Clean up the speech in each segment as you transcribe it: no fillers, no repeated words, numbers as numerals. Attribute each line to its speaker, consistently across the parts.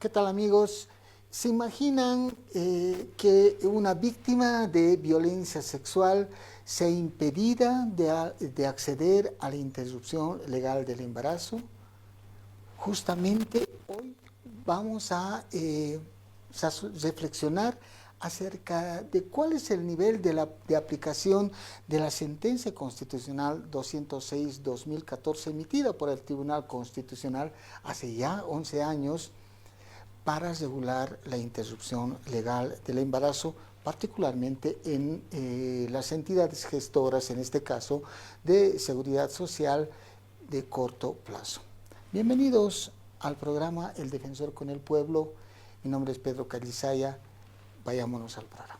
Speaker 1: ¿Qué tal, amigos? ¿Se imaginan que una víctima de violencia sexual sea impedida de acceder a la interrupción legal del embarazo? Justamente hoy vamos a reflexionar acerca de cuál es el nivel de aplicación de la sentencia constitucional 206-2014 emitida por el Tribunal Constitucional hace ya 11 años para regular la interrupción legal del embarazo, particularmente en las entidades gestoras, en este caso de seguridad social de corto plazo. Bienvenidos al programa El Defensor con el Pueblo. Mi nombre es Pedro Calizaya. Vayámonos al programa.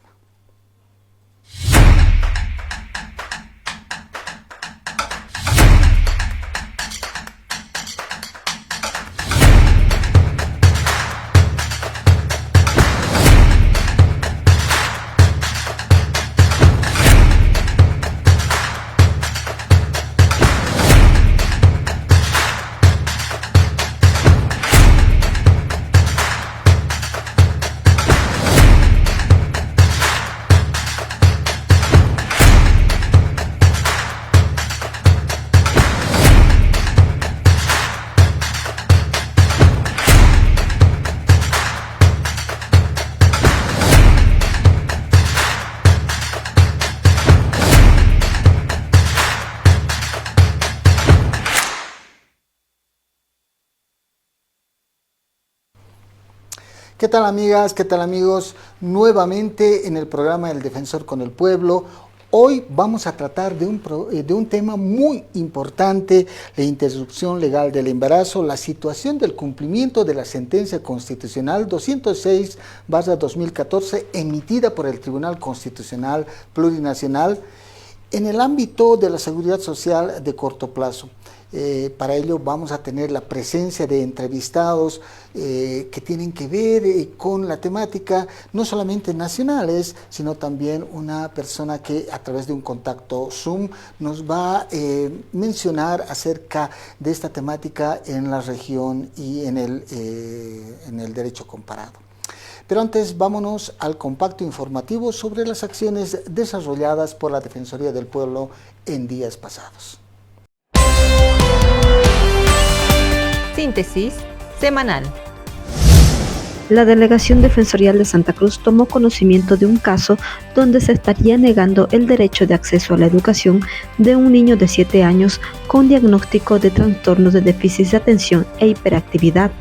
Speaker 1: ¿Qué tal, amigas? ¿Qué tal, amigos? Nuevamente en el programa El Defensor con el Pueblo. Hoy vamos a tratar de un tema muy importante, la interrupción legal del embarazo, la situación del cumplimiento de la sentencia constitucional 206/2014 emitida por el Tribunal Constitucional Plurinacional en el ámbito de la seguridad social de corto plazo. Para ello vamos a tener la presencia de entrevistados que tienen que ver con la temática, no solamente nacionales, sino también una persona que a través de un contacto Zoom nos va a mencionar acerca de esta temática en la región y en el derecho comparado. Pero antes vámonos al compacto informativo sobre las acciones desarrolladas por la Defensoría del Pueblo en días pasados.
Speaker 2: Síntesis semanal.
Speaker 3: La Delegación Defensorial de Santa Cruz tomó conocimiento de un caso donde se estaría negando el derecho de acceso a la educación de un niño de 7 años con diagnóstico de trastornos de déficit de atención e hiperactividad.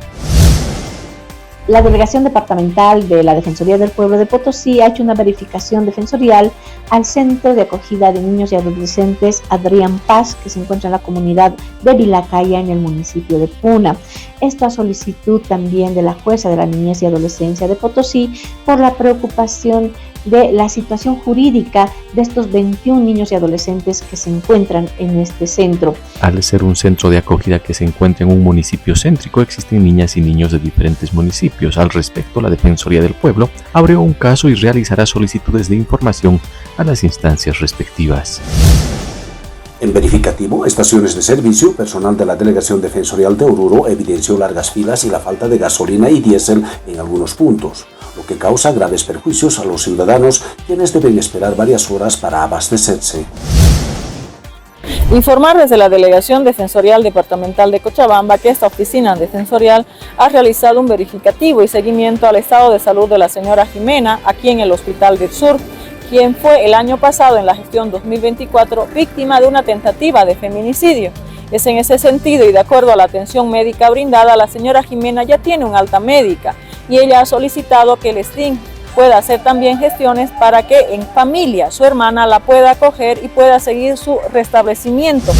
Speaker 4: La Delegación Departamental de la Defensoría del Pueblo de Potosí ha hecho una verificación defensorial al Centro de Acogida de Niños y Adolescentes Adrián Paz, que se encuentra en la comunidad de Vilacaya, en el municipio de Puna. Esto a solicitud también de la jueza de la Niñez y Adolescencia de Potosí por la preocupación de la situación jurídica de estos 21 niños y adolescentes que se encuentran en este centro.
Speaker 5: Al ser un centro de acogida que se encuentra en un municipio céntrico, existen niñas y niños de diferentes municipios. Al respecto, la Defensoría del Pueblo abrió un caso y realizará solicitudes de información a las instancias respectivas.
Speaker 6: En verificativo, estaciones de servicio, personal de la Delegación Defensorial de Oruro evidenció largas filas y la falta de gasolina y diésel en algunos puntos, lo que causa graves perjuicios a los ciudadanos, quienes deben esperar varias horas para abastecerse.
Speaker 7: Informar desde la Delegación Defensorial Departamental de Cochabamba que esta oficina defensorial ha realizado un verificativo y seguimiento al estado de salud de la señora Jimena aquí en el Hospital del Sur, quien fue el año pasado en la gestión 2024 víctima de una tentativa de feminicidio. Es en ese sentido y de acuerdo a la atención médica brindada, la señora Jimena ya tiene un alta médica y ella ha solicitado que el SDIN pueda hacer también gestiones para que en familia su hermana la pueda acoger y pueda seguir su restablecimiento.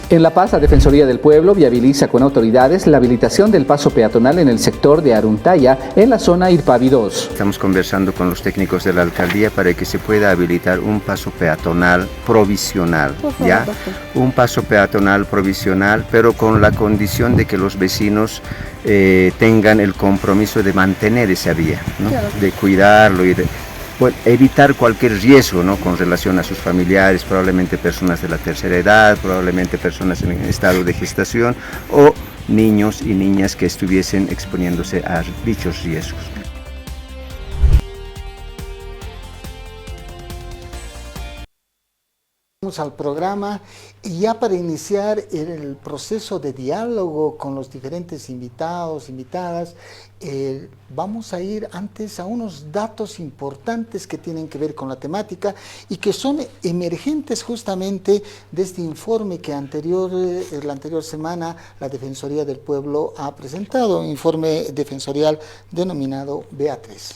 Speaker 8: En La Paz, la Defensoría del Pueblo viabiliza con autoridades la habilitación del paso peatonal en el sector de Aruntaya, en la zona Irpavi 2.
Speaker 9: Estamos conversando con los técnicos de la alcaldía para que se pueda habilitar un paso peatonal provisional, ¿ya? Un paso peatonal provisional, pero con la condición de que los vecinos tengan el compromiso de mantener esa vía, ¿no? De cuidarlo y de evitar cualquier riesgo, ¿no?, con relación a sus familiares, probablemente personas de la tercera edad, probablemente personas en estado de gestación o niños y niñas que estuviesen exponiéndose a dichos riesgos.
Speaker 1: Vamos al programa y ya para iniciar el proceso de diálogo con los diferentes invitados, invitadas, vamos a ir antes a unos datos importantes que tienen que ver con la temática y que son emergentes justamente de este informe que la anterior semana la Defensoría del Pueblo ha presentado, un informe defensorial denominado Beatriz.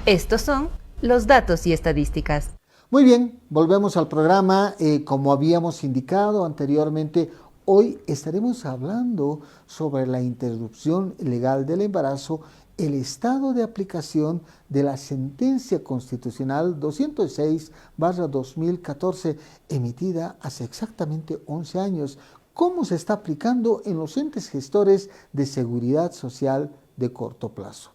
Speaker 2: Estos son los datos y estadísticas.
Speaker 1: Muy bien, volvemos al programa. Como habíamos indicado anteriormente, hoy estaremos hablando sobre la interrupción legal del embarazo, el estado de aplicación de la sentencia constitucional 206/2014, emitida hace exactamente 11 años, cómo se está aplicando en los entes gestores de seguridad social de corto plazo.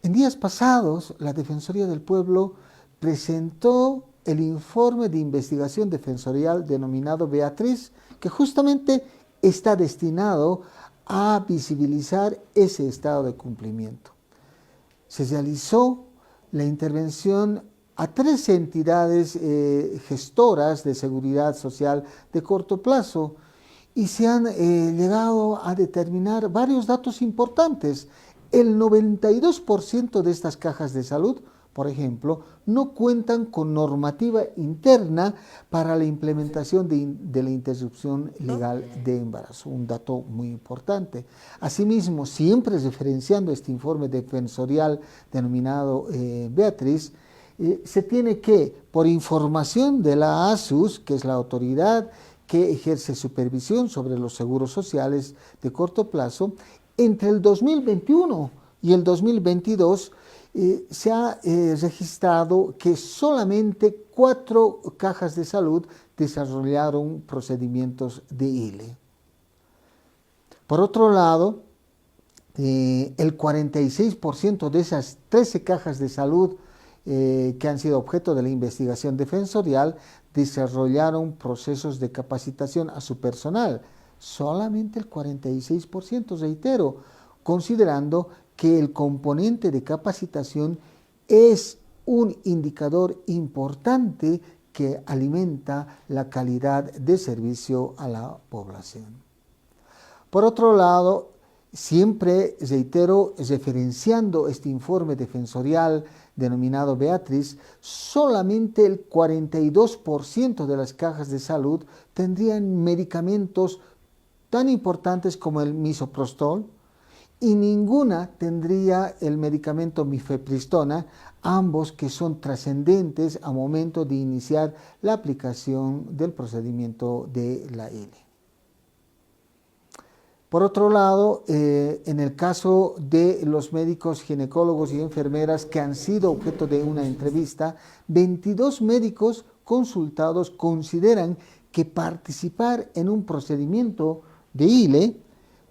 Speaker 1: En días pasados, la Defensoría del Pueblo presentó el informe de investigación defensorial denominado Beatriz, que justamente está destinado a visibilizar ese estado de cumplimiento. Se realizó la intervención a 3 entidades gestoras de seguridad social de corto plazo y se han llegado a determinar varios datos importantes. El 92% de estas cajas de salud, por ejemplo, no cuentan con normativa interna para la implementación de la interrupción legal de embarazo, un dato muy importante. Asimismo, siempre referenciando este informe defensorial denominado Beatriz, se tiene que, por información de la ASUS, que es la autoridad que ejerce supervisión sobre los seguros sociales de corto plazo, entre el 2021 y el 2022 se ha registrado que solamente 4 cajas de salud desarrollaron procedimientos de ILE. Por otro lado, el 46% de esas 13 cajas de salud que han sido objeto de la investigación defensorial desarrollaron procesos de capacitación a su personal. Solamente el 46%, reitero, considerando que el componente de capacitación es un indicador importante que alimenta la calidad de servicio a la población. Por otro lado, siempre, reitero, referenciando este informe defensorial denominado Beatriz, solamente el 42% de las cajas de salud tendrían medicamentos tan importantes como el misoprostol, y ninguna tendría el medicamento mifepristona, ambos que son trascendentes a momento de iniciar la aplicación del procedimiento de la ILE. Por otro lado, en el caso de los médicos, ginecólogos y enfermeras que han sido objeto de una entrevista, 22 médicos consultados consideran que participar en un procedimiento de ILE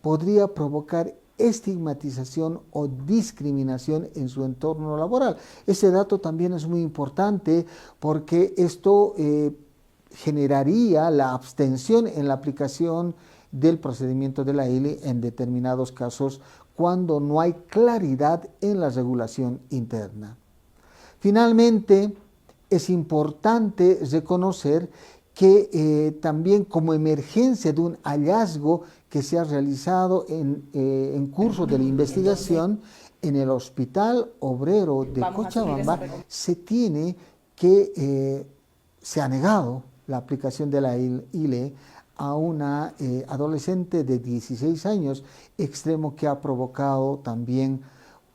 Speaker 1: podría provocar estigmatización o discriminación en su entorno laboral. Ese dato también es muy importante porque esto generaría la abstención en la aplicación del procedimiento de la ILE en determinados casos cuando no hay claridad en la regulación interna. Finalmente, es importante reconocer que también como emergencia de un hallazgo que se ha realizado en curso de la investigación en el Hospital Obrero de Cochabamba, se tiene que se ha negado la aplicación de la ILE a una adolescente de 16 años, extremo que ha provocado también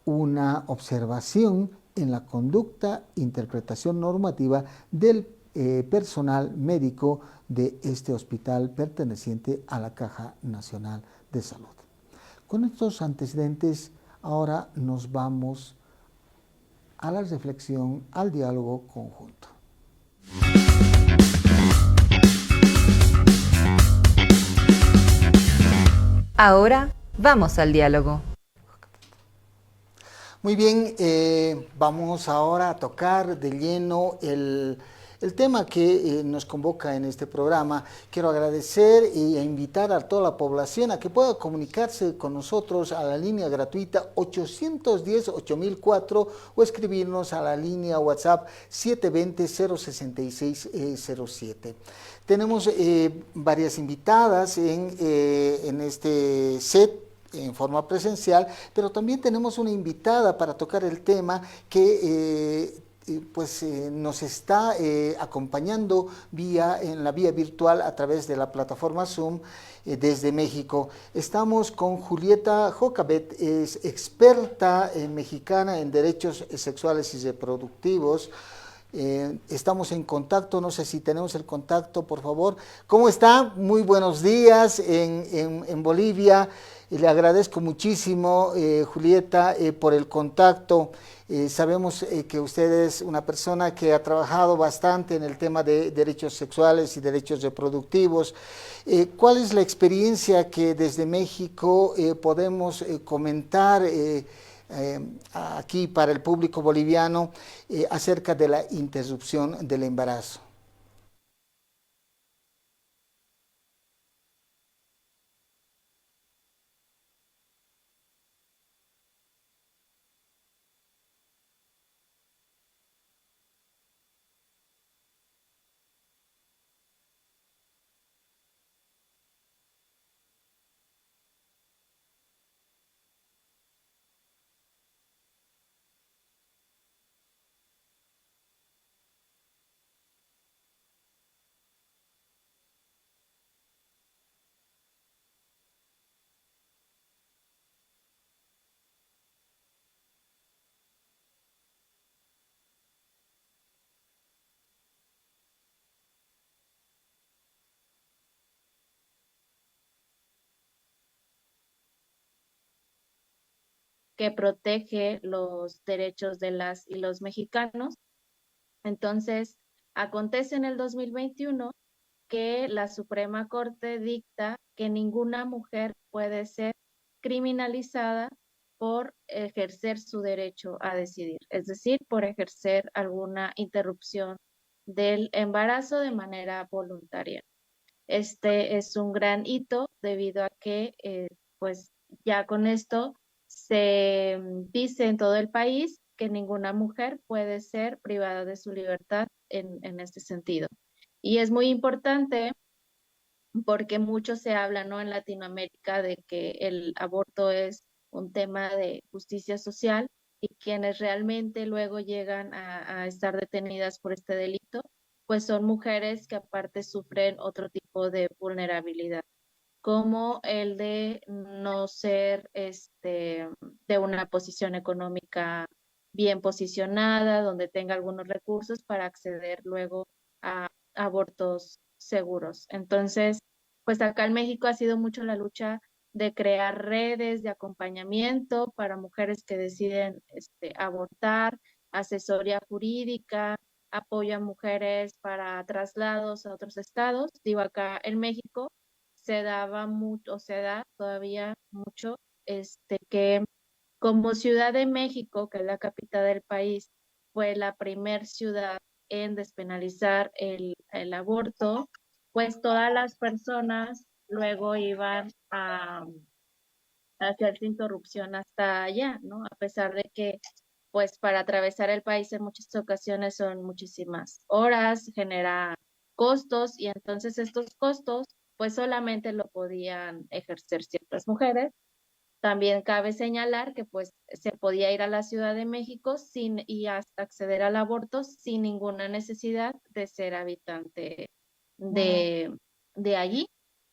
Speaker 1: una observación en la conducta, interpretación normativa del personal médico de este hospital perteneciente a la Caja Nacional de Salud. Con estos antecedentes, ahora nos vamos a la reflexión, al diálogo conjunto.
Speaker 2: Ahora vamos al diálogo.
Speaker 1: Muy bien, vamos ahora a tocar de lleno el tema que nos convoca en este programa. Quiero agradecer e invitar a toda la población a que pueda comunicarse con nosotros a la línea gratuita 810-8004 o escribirnos a la línea WhatsApp 720-06607. Tenemos varias invitadas en este set en forma presencial, pero también tenemos una invitada para tocar el tema que nos está acompañando en la vía virtual a través de la plataforma Zoom desde México. Estamos con Julieta Jocabet, es experta mexicana en derechos sexuales y reproductivos. Estamos en contacto, no sé si tenemos el contacto, por favor. ¿Cómo está? Muy buenos días en Bolivia. Le agradezco muchísimo, Julieta, por el contacto. Sabemos que usted es una persona que ha trabajado bastante en el tema de derechos sexuales y derechos reproductivos. ¿Cuál es la experiencia que desde México podemos comentar aquí para el público boliviano acerca de la interrupción del embarazo?
Speaker 10: Que protege los derechos de las y los mexicanos. Entonces, acontece en el 2021 que la Suprema Corte dicta que ninguna mujer puede ser criminalizada por ejercer su derecho a decidir, es decir, por ejercer alguna interrupción del embarazo de manera voluntaria. Este es un gran hito debido a que, pues, ya con esto se dice en todo el país que ninguna mujer puede ser privada de su libertad en este sentido. Y es muy importante porque mucho se habla, ¿no? En Latinoamérica de que el aborto es un tema de justicia social y quienes realmente luego llegan a estar detenidas por este delito, pues son mujeres que aparte sufren otro tipo de vulnerabilidad, como el de no ser de una posición económica bien posicionada, donde tenga algunos recursos para acceder luego a abortos seguros. Entonces, pues acá en México ha sido mucho la lucha de crear redes de acompañamiento para mujeres que deciden abortar, asesoría jurídica, apoyo a mujeres para traslados a otros estados. Digo, acá en México se daba mucho, o se da todavía mucho, que como Ciudad de México, que es la capital del país, fue la primer ciudad en despenalizar el aborto, pues todas las personas luego iban a hacerse interrupción hasta allá, ¿no? A pesar de que, pues, para atravesar el país en muchas ocasiones son muchísimas horas, genera costos y entonces estos costos, pues, solamente lo podían ejercer ciertas mujeres. También cabe señalar que pues se podía ir a la Ciudad de México y hasta acceder al aborto sin ninguna necesidad de ser habitante de, de allí.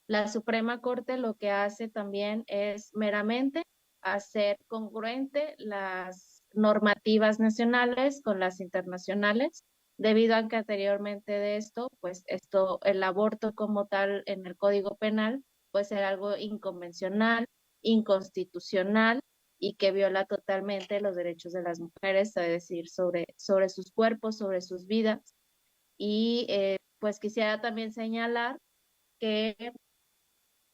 Speaker 10: La Suprema Corte lo que hace también es meramente hacer congruente las normativas nacionales con las internacionales, debido a que anteriormente de esto, pues el aborto como tal en el Código Penal, pues era algo inconvencional, inconstitucional y que viola totalmente los derechos de las mujeres, es decir, sobre sus cuerpos, sobre sus vidas. Y pues quisiera también señalar que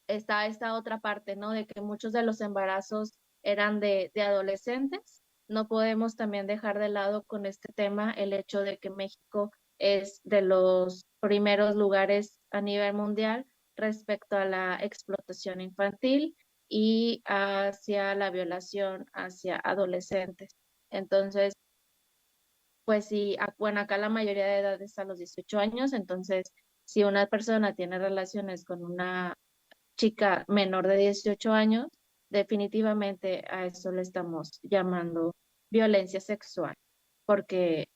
Speaker 10: está esta otra parte, ¿no? De que muchos de los embarazos eran de adolescentes. No podemos también dejar de lado con este tema el hecho de que México es de los primeros lugares a nivel mundial respecto a la explotación infantil y hacia la violación hacia adolescentes. Entonces, pues sí, bueno, acá la mayoría de edad es a los 18 años, entonces si una persona tiene relaciones con una chica menor de 18 años, definitivamente a eso le estamos llamando violencia sexual, porque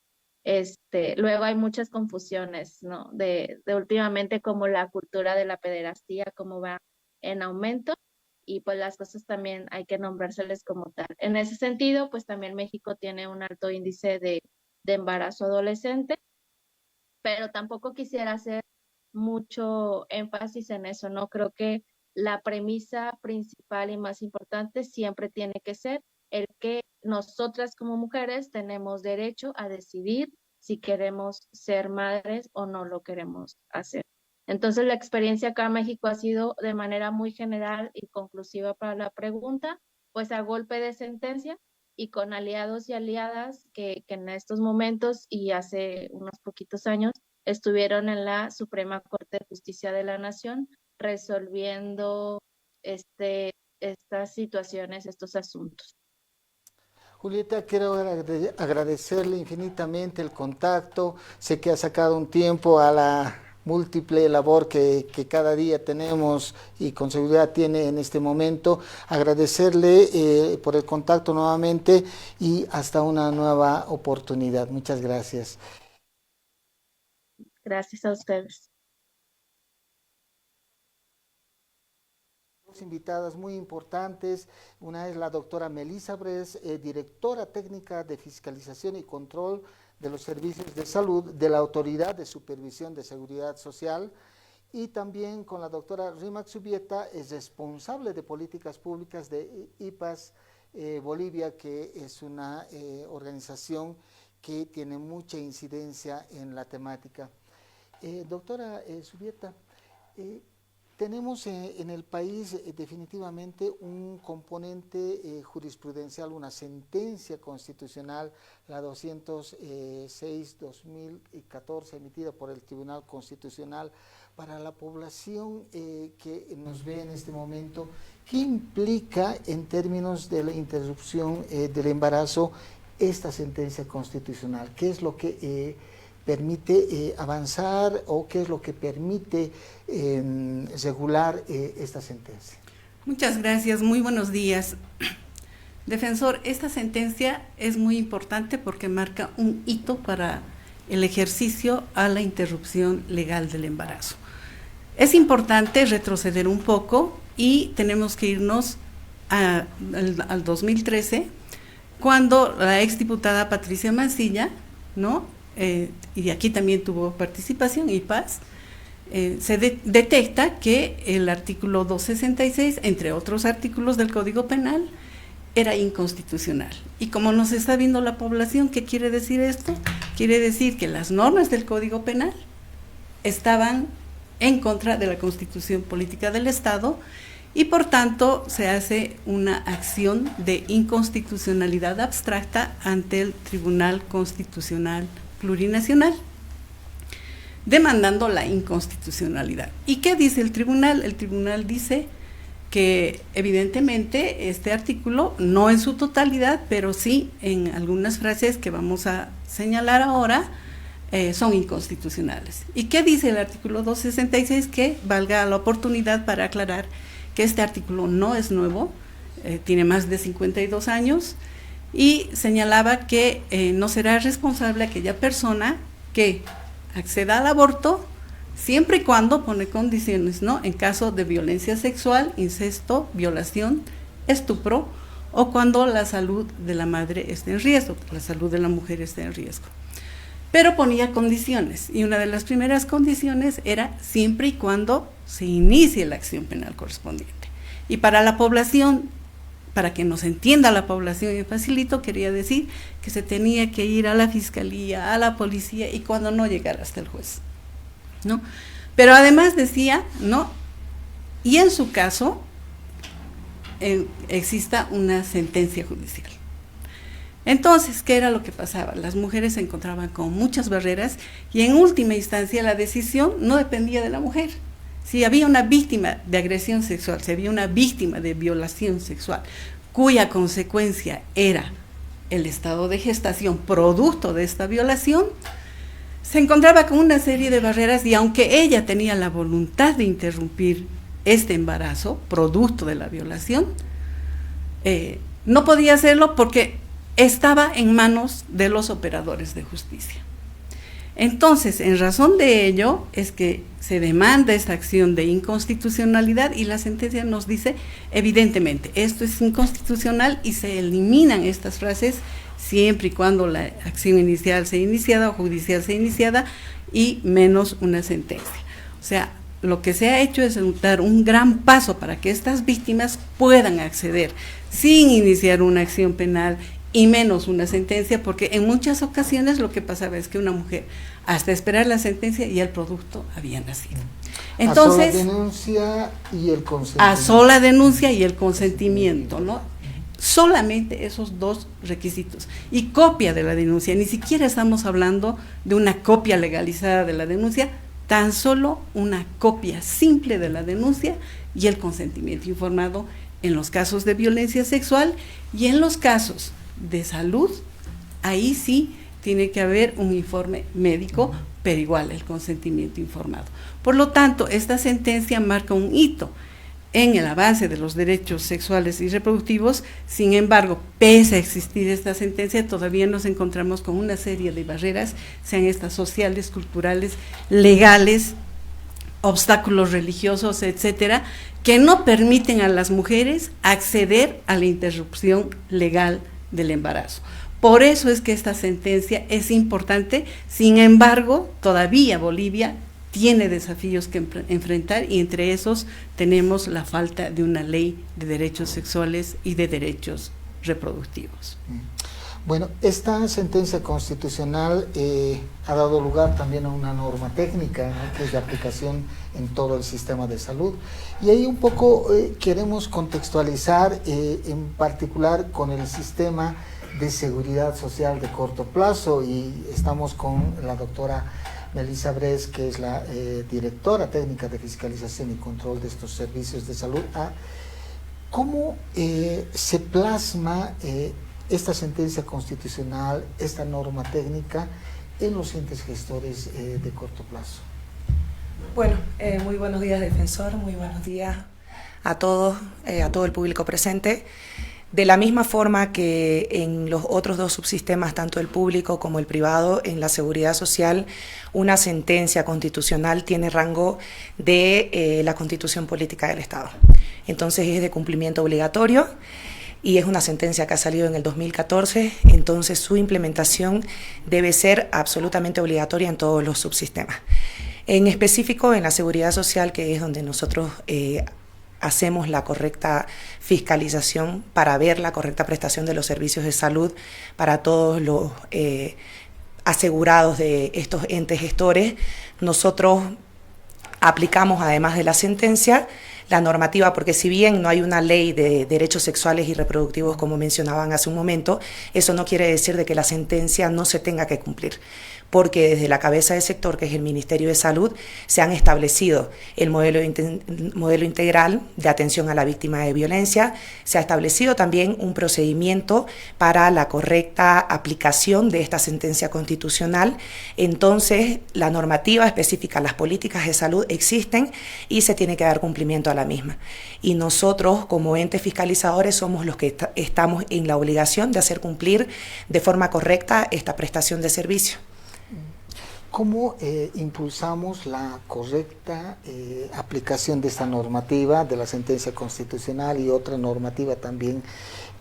Speaker 10: luego hay muchas confusiones, ¿no? De últimamente como la cultura de la pederastía, como va en aumento, y pues las cosas también hay que nombrárseles como tal. En ese sentido, pues también México tiene un alto índice de embarazo adolescente, pero tampoco quisiera hacer mucho énfasis en eso, ¿no? Creo que la premisa principal y más importante siempre tiene que ser el que nosotras como mujeres tenemos derecho a decidir si queremos ser madres o no lo queremos hacer. Entonces, la experiencia acá en México ha sido de manera muy general y conclusiva para la pregunta, pues a golpe de sentencia y con aliados y aliadas que en estos momentos y hace unos poquitos años estuvieron en la Suprema Corte de Justicia de la Nación resolviendo estas situaciones, estos asuntos.
Speaker 1: Julieta, quiero agradecerle infinitamente el contacto. Sé que ha sacado un tiempo a la múltiple labor que cada día tenemos y con seguridad tiene en este momento. Agradecerle por el contacto nuevamente y hasta una nueva oportunidad. Muchas gracias.
Speaker 10: Gracias a ustedes.
Speaker 1: Dos invitadas muy importantes, una es la doctora Melissa Bres, directora técnica de fiscalización y control de los servicios de salud de la Autoridad de Supervisión de Seguridad Social, y también con la doctora Rimac Subieta, es responsable de políticas públicas de IPAS Bolivia, que es una organización que tiene mucha incidencia en la temática. Doctora Subieta, tenemos en el país definitivamente un componente jurisprudencial, una sentencia constitucional, la 206-2014, emitida por el Tribunal Constitucional. Para la población que nos ve en este momento, ¿qué implica en términos de la interrupción del embarazo esta sentencia constitucional? ¿Qué es lo que permite avanzar o qué es lo que permite regular esta sentencia?
Speaker 11: Muchas gracias, muy buenos días. Defensor, esta sentencia es muy importante porque marca un hito para el ejercicio a la interrupción legal del embarazo. Es importante retroceder un poco y tenemos que irnos al 2013, cuando la exdiputada Patricia Mancilla, ¿no? Y aquí también tuvo participación IPAS, se detecta que el artículo 266, entre otros artículos del Código Penal, era inconstitucional. Y como nos está viendo la población, ¿qué quiere decir esto? Quiere decir que las normas del Código Penal estaban en contra de la Constitución Política del Estado y por tanto se hace una acción de inconstitucionalidad abstracta ante el Tribunal Constitucional Plurinacional, demandando la inconstitucionalidad. ¿Y qué dice el tribunal? El tribunal dice que evidentemente este artículo, no en su totalidad, pero sí en algunas frases que vamos a señalar ahora, son inconstitucionales. ¿Y qué dice el artículo 266? Que valga la oportunidad para aclarar que este artículo no es nuevo, tiene más de 52 años, y señalaba que no será responsable aquella persona que acceda al aborto siempre y cuando pone condiciones, ¿no? En caso de violencia sexual, incesto, violación, estupro, o cuando la salud de la madre esté en riesgo, la salud de la mujer esté en riesgo. Pero ponía condiciones, y una de las primeras condiciones era siempre y cuando se inicie la acción penal correspondiente. Y para la población, para que nos entienda la población y facilito, quería decir que se tenía que ir a la fiscalía, a la policía, y cuando no llegara hasta el juez, ¿no? Pero además decía, ¿no? Y en su caso, exista una sentencia judicial. Entonces, ¿qué era lo que pasaba? Las mujeres se encontraban con muchas barreras y en última instancia la decisión no dependía de la mujer. Si había una víctima de agresión sexual, si había una víctima de violación sexual, cuya consecuencia era el estado de gestación producto de esta violación, se encontraba con una serie de barreras y aunque ella tenía la voluntad de interrumpir este embarazo producto de la violación, no podía hacerlo porque estaba en manos de los operadores de justicia. Entonces, en razón de ello, es que se demanda esta acción de inconstitucionalidad y la sentencia nos dice, evidentemente, esto es inconstitucional y se eliminan estas frases siempre y cuando la acción inicial sea iniciada o judicial sea iniciada y menos una sentencia. O sea, lo que se ha hecho es dar un gran paso para que estas víctimas puedan acceder sin iniciar una acción penal y menos una sentencia, porque en muchas ocasiones lo que pasaba es que una mujer, hasta esperar la sentencia, ya el producto había nacido. Entonces,
Speaker 1: a sola denuncia y el consentimiento.
Speaker 11: A sola denuncia y el consentimiento, ¿no? Solamente esos dos requisitos. Y copia de la denuncia, ni siquiera estamos hablando de una copia legalizada de la denuncia, tan solo una copia simple de la denuncia y el consentimiento informado en los casos de violencia sexual y en los casos de salud, ahí sí tiene que haber un informe médico, pero igual el consentimiento informado. Por lo tanto, esta sentencia marca un hito en el avance de los derechos sexuales y reproductivos. Sin embargo, pese a existir esta sentencia, todavía nos encontramos con una serie de barreras, sean estas sociales, culturales, legales, obstáculos religiosos, etcétera, que no permiten a las mujeres acceder a la interrupción legal del embarazo. Por eso es que esta sentencia es importante. Sin embargo, todavía Bolivia tiene desafíos que enfrentar y entre esos tenemos la falta de una ley de derechos sexuales y de derechos reproductivos.
Speaker 1: Bueno, esta sentencia constitucional ha dado lugar también a una norma técnica, ¿no?, que es de aplicación en todo el sistema de salud. Y ahí un poco queremos contextualizar en particular con el sistema de seguridad social de corto plazo y estamos con la doctora Melissa Bres, que es la directora técnica de fiscalización y control de estos servicios de salud. ¿Cómo se plasma esta sentencia constitucional, esta norma técnica en los entes gestores de corto plazo?
Speaker 12: Bueno, muy buenos días, defensor, muy buenos días a todos, a todo el público presente. De la misma forma que en los otros dos subsistemas, tanto el público como el privado, en la seguridad social, una sentencia constitucional tiene rango de la Constitución Política del Estado. Entonces es de cumplimiento obligatorio y es una sentencia que ha salido en el 2014, entonces su implementación debe ser absolutamente obligatoria en todos los subsistemas. En específico en la seguridad social, que es donde nosotros hacemos la correcta fiscalización para ver la correcta prestación de los servicios de salud para todos los asegurados de estos entes gestores. Nosotros aplicamos, además de la sentencia, la normativa, porque si bien no hay una ley de derechos sexuales y reproductivos, como mencionaban hace un momento, eso no quiere decir de que la sentencia no se tenga que cumplir, porque desde la cabeza del sector, que es el Ministerio de Salud, se han establecido el modelo integral de atención a la víctima de violencia, se ha establecido también un procedimiento para la correcta aplicación de esta sentencia constitucional. Entonces, la normativa específica, las políticas de salud existen y se tiene que dar cumplimiento a la misma. Y nosotros, como entes fiscalizadores, somos los que estamos en la obligación de hacer cumplir de forma correcta esta prestación de servicio.
Speaker 1: ¿Cómo impulsamos la correcta aplicación de esta normativa, de la sentencia constitucional y otra normativa también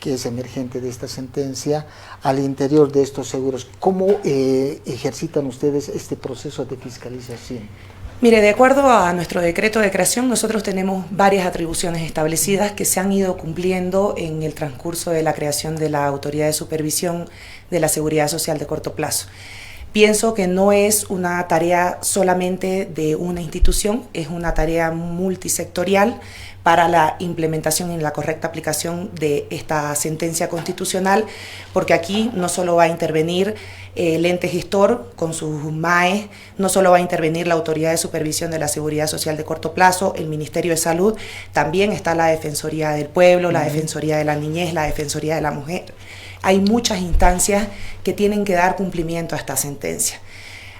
Speaker 1: que es emergente de esta sentencia al interior de estos seguros? ¿Cómo ejercitan ustedes este proceso de fiscalización?
Speaker 12: Mire, de acuerdo a nuestro decreto de creación, nosotros tenemos varias atribuciones establecidas que se han ido cumpliendo en el transcurso de la creación de la Autoridad de Supervisión de la Seguridad Social de Corto Plazo. Pienso que no es una tarea solamente de una institución, es una tarea multisectorial, para la implementación y la correcta aplicación de esta sentencia constitucional, porque aquí no solo va a intervenir el ente gestor con sus MAE, no solo va a intervenir la Autoridad de Supervisión de la Seguridad Social de Corto Plazo, el Ministerio de Salud, también está la Defensoría del Pueblo, la Defensoría de la Niñez, la Defensoría de la Mujer. Hay muchas instancias que tienen que dar cumplimiento a esta sentencia.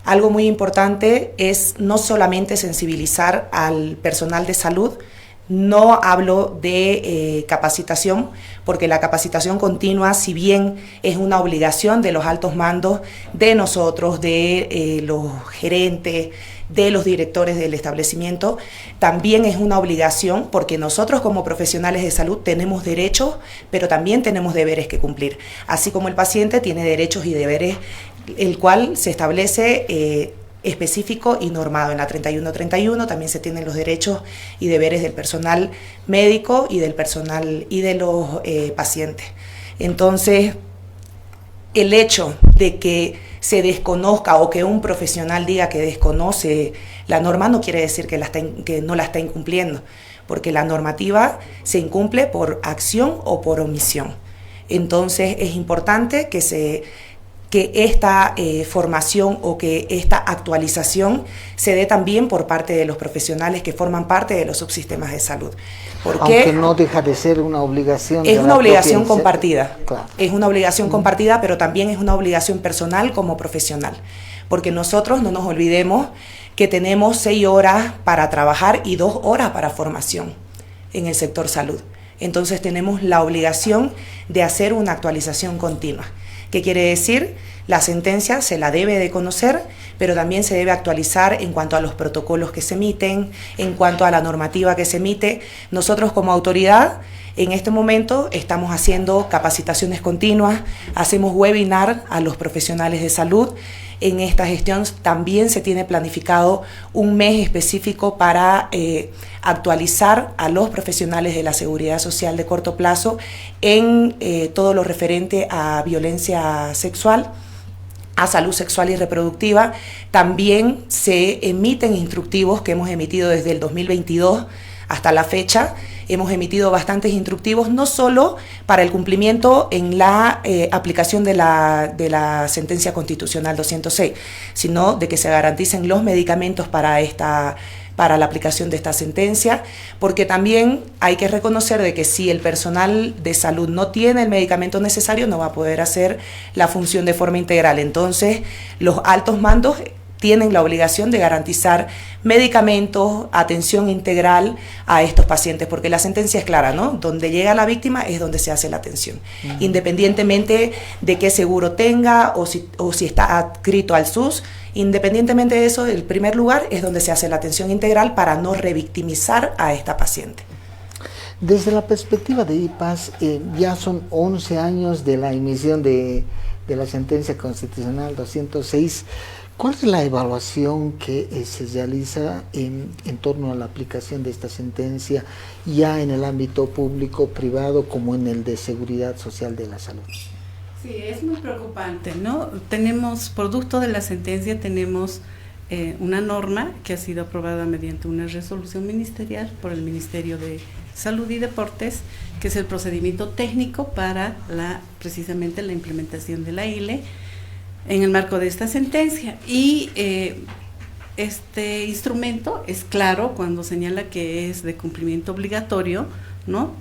Speaker 12: Algo muy importante es no solamente sensibilizar al personal de salud. No hablo de capacitación, porque la capacitación continua, si bien es una obligación de los altos mandos, de nosotros, de los gerentes, de los directores del establecimiento, también es una obligación porque nosotros como profesionales de salud tenemos derechos, pero también tenemos deberes que cumplir. Así como el paciente tiene derechos y deberes, el cual se establece específico y normado en la 3131. También se tienen los derechos y deberes del personal médico y del personal y de los pacientes. Entonces, el hecho de que se desconozca o que un profesional diga que desconoce la norma no quiere decir que no la está incumpliendo, porque la normativa se incumple por acción o por omisión. Entonces, es importante que esta formación o que esta actualización se dé también por parte de los profesionales que forman parte de los subsistemas de salud. Porque
Speaker 1: aunque no deja de ser una obligación.
Speaker 12: Es una obligación compartida.
Speaker 1: Claro.
Speaker 12: Es una obligación compartida, pero también es una obligación personal como profesional. Porque nosotros no nos olvidemos que tenemos 6 horas para trabajar y 2 horas para formación en el sector salud. Entonces tenemos la obligación de hacer una actualización continua. ¿Qué quiere decir? La sentencia se la debe de conocer, pero también se debe actualizar en cuanto a los protocolos que se emiten, en cuanto a la normativa que se emite. Nosotros como autoridad, en este momento estamos haciendo capacitaciones continuas, hacemos webinar a los profesionales de salud. En esta gestión también se tiene planificado un mes específico para actualizar a los profesionales de la seguridad social de corto plazo en todo lo referente a violencia sexual, a salud sexual y reproductiva. También se emiten instructivos que hemos emitido desde el 2022 hasta la fecha. Hemos emitido bastantes instructivos, no solo para el cumplimiento en la aplicación de la sentencia constitucional 206, sino de que se garanticen los medicamentos para la aplicación de esta sentencia, porque también hay que reconocer de que si el personal de salud no tiene el medicamento necesario, no va a poder hacer la función de forma integral. Entonces, los altos mandos tienen la obligación de garantizar medicamentos, atención integral a estos pacientes, porque la sentencia es clara, ¿no? Donde llega la víctima es donde se hace la atención, independientemente de qué seguro tenga o si está adscrito al SUS. Independientemente de eso, el primer lugar es donde se hace la atención integral para no revictimizar a esta paciente.
Speaker 1: Desde la perspectiva de IPAS, ya son 11 años de la emisión de la sentencia constitucional 206. ¿Cuál es la evaluación que se realiza en torno a la aplicación de esta sentencia ya en el ámbito público, privado, como en el de seguridad social de la salud?
Speaker 11: Sí, es muy preocupante, ¿no? Tenemos, producto de la sentencia, tenemos una norma que ha sido aprobada mediante una resolución ministerial por el Ministerio de Salud y Deportes, que es el procedimiento técnico para precisamente la implementación de la ILE en el marco de esta sentencia. Y este instrumento es claro cuando señala que es de cumplimiento obligatorio, ¿no?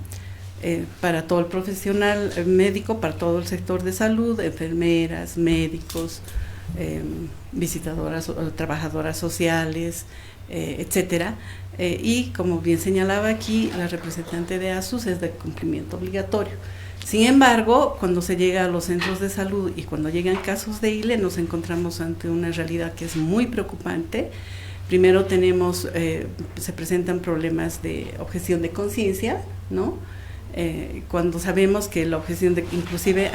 Speaker 11: Para todo el profesional médico, para todo el sector de salud, enfermeras, médicos, visitadoras, trabajadoras sociales, etcétera. Y como bien señalaba aquí la representante de ASUS, es de cumplimiento obligatorio. Sin embargo, cuando se llega a los centros de salud y cuando llegan casos de ILE, nos encontramos ante una realidad que es muy preocupante. Primero se presentan problemas de objeción de conciencia, ¿no? Cuando sabemos que la objeción inclusive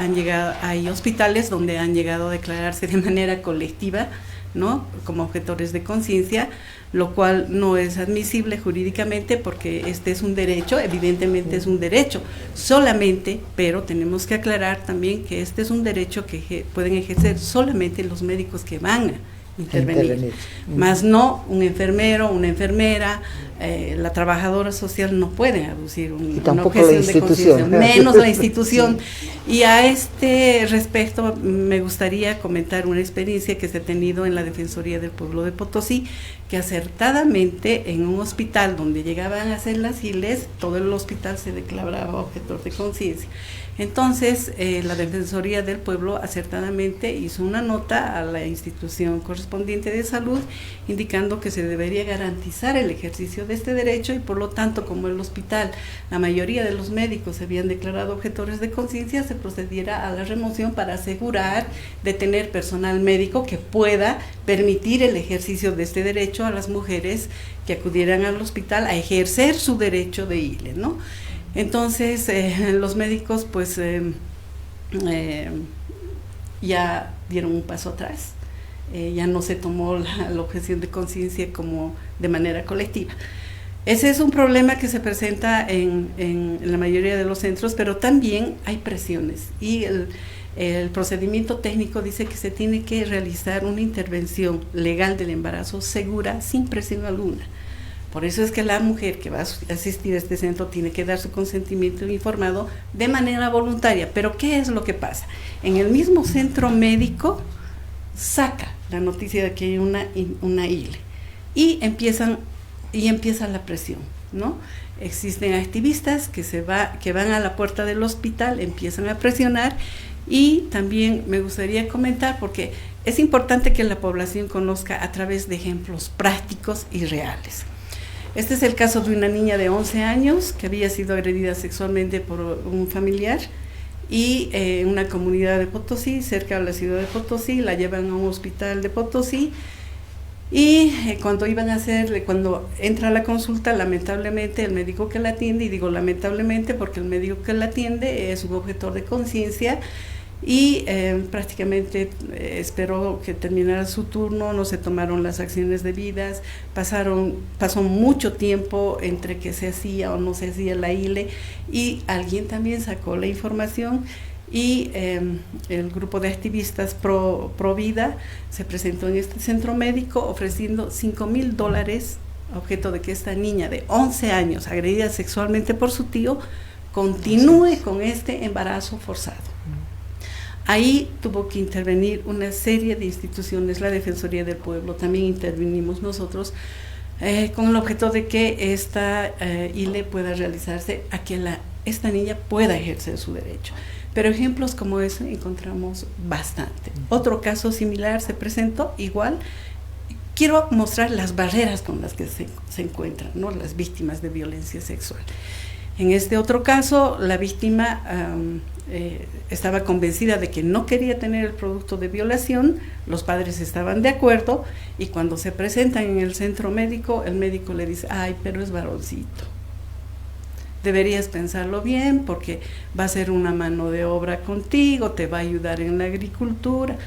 Speaker 11: hay hospitales donde han llegado a declararse de manera colectiva, ¿no? Como objetores de conciencia, lo cual no es admisible jurídicamente porque este es un derecho, evidentemente es un derecho, solamente, pero tenemos que aclarar también que este es un derecho que pueden ejercer solamente los médicos que van intervenir. Más no un enfermero, una enfermera, la trabajadora social no pueden aducir una objeción de conciencia, menos la institución. Sí. Y a este respecto me gustaría comentar una experiencia que se ha tenido en la Defensoría del Pueblo de Potosí, que acertadamente en un hospital donde llegaban a hacer las ILES, todo el hospital se declaraba objetor de conciencia. Entonces, la Defensoría del Pueblo acertadamente hizo una nota a la institución correspondiente de salud indicando que se debería garantizar el ejercicio de este derecho y por lo tanto, como el hospital, la mayoría de los médicos se habían declarado objetores de conciencia, se procediera a la remoción para asegurar de tener personal médico que pueda permitir el ejercicio de este derecho a las mujeres que acudieran al hospital a ejercer su derecho de ILE, ¿no? Entonces, los médicos pues ya dieron un paso atrás, ya no se tomó la objeción de conciencia como de manera colectiva. Ese es un problema que se presenta en la mayoría de los centros, pero también hay presiones y el procedimiento técnico dice que se tiene que realizar una intervención legal del embarazo segura, sin presión alguna. Por eso es que la mujer que va a asistir a este centro tiene que dar su consentimiento informado de manera voluntaria. Pero ¿qué es lo que pasa? En el mismo centro médico saca la noticia de que hay una ILE y empieza la presión, ¿no? Existen activistas que van a la puerta del hospital, empiezan a presionar y también me gustaría comentar porque es importante que la población conozca a través de ejemplos prácticos y reales. Este es el caso de una niña de 11 años que había sido agredida sexualmente por un familiar y en una comunidad de Potosí, cerca de la ciudad de Potosí, la llevan a un hospital de Potosí y cuando entra a la consulta, lamentablemente el médico que la atiende, y digo lamentablemente porque el médico que la atiende es un objetor de conciencia, y prácticamente esperó que terminara su turno, no se tomaron las acciones debidas, pasó mucho tiempo entre que se hacía o no se hacía la ILE y alguien también sacó la información y el grupo de activistas pro vida se presentó en este centro médico ofreciendo $5,000 objeto de que esta niña de 11 años agredida sexualmente por su tío continúe con este embarazo forzado. Ahí tuvo que intervenir una serie de instituciones, la Defensoría del Pueblo, también intervinimos nosotros, con el objeto de que esta ILE pueda realizarse, a que esta niña pueda ejercer su derecho. Pero ejemplos como ese encontramos bastante. Otro caso similar se presentó igual. Quiero mostrar las barreras con las que se encuentran, ¿no?, las víctimas de violencia sexual. En este otro caso, la víctima estaba convencida de que no quería tener el producto de violación, los padres estaban de acuerdo y cuando se presentan en el centro médico, el médico le dice, ay, pero es varoncito. Deberías pensarlo bien porque va a ser una mano de obra contigo, te va a ayudar en la agricultura.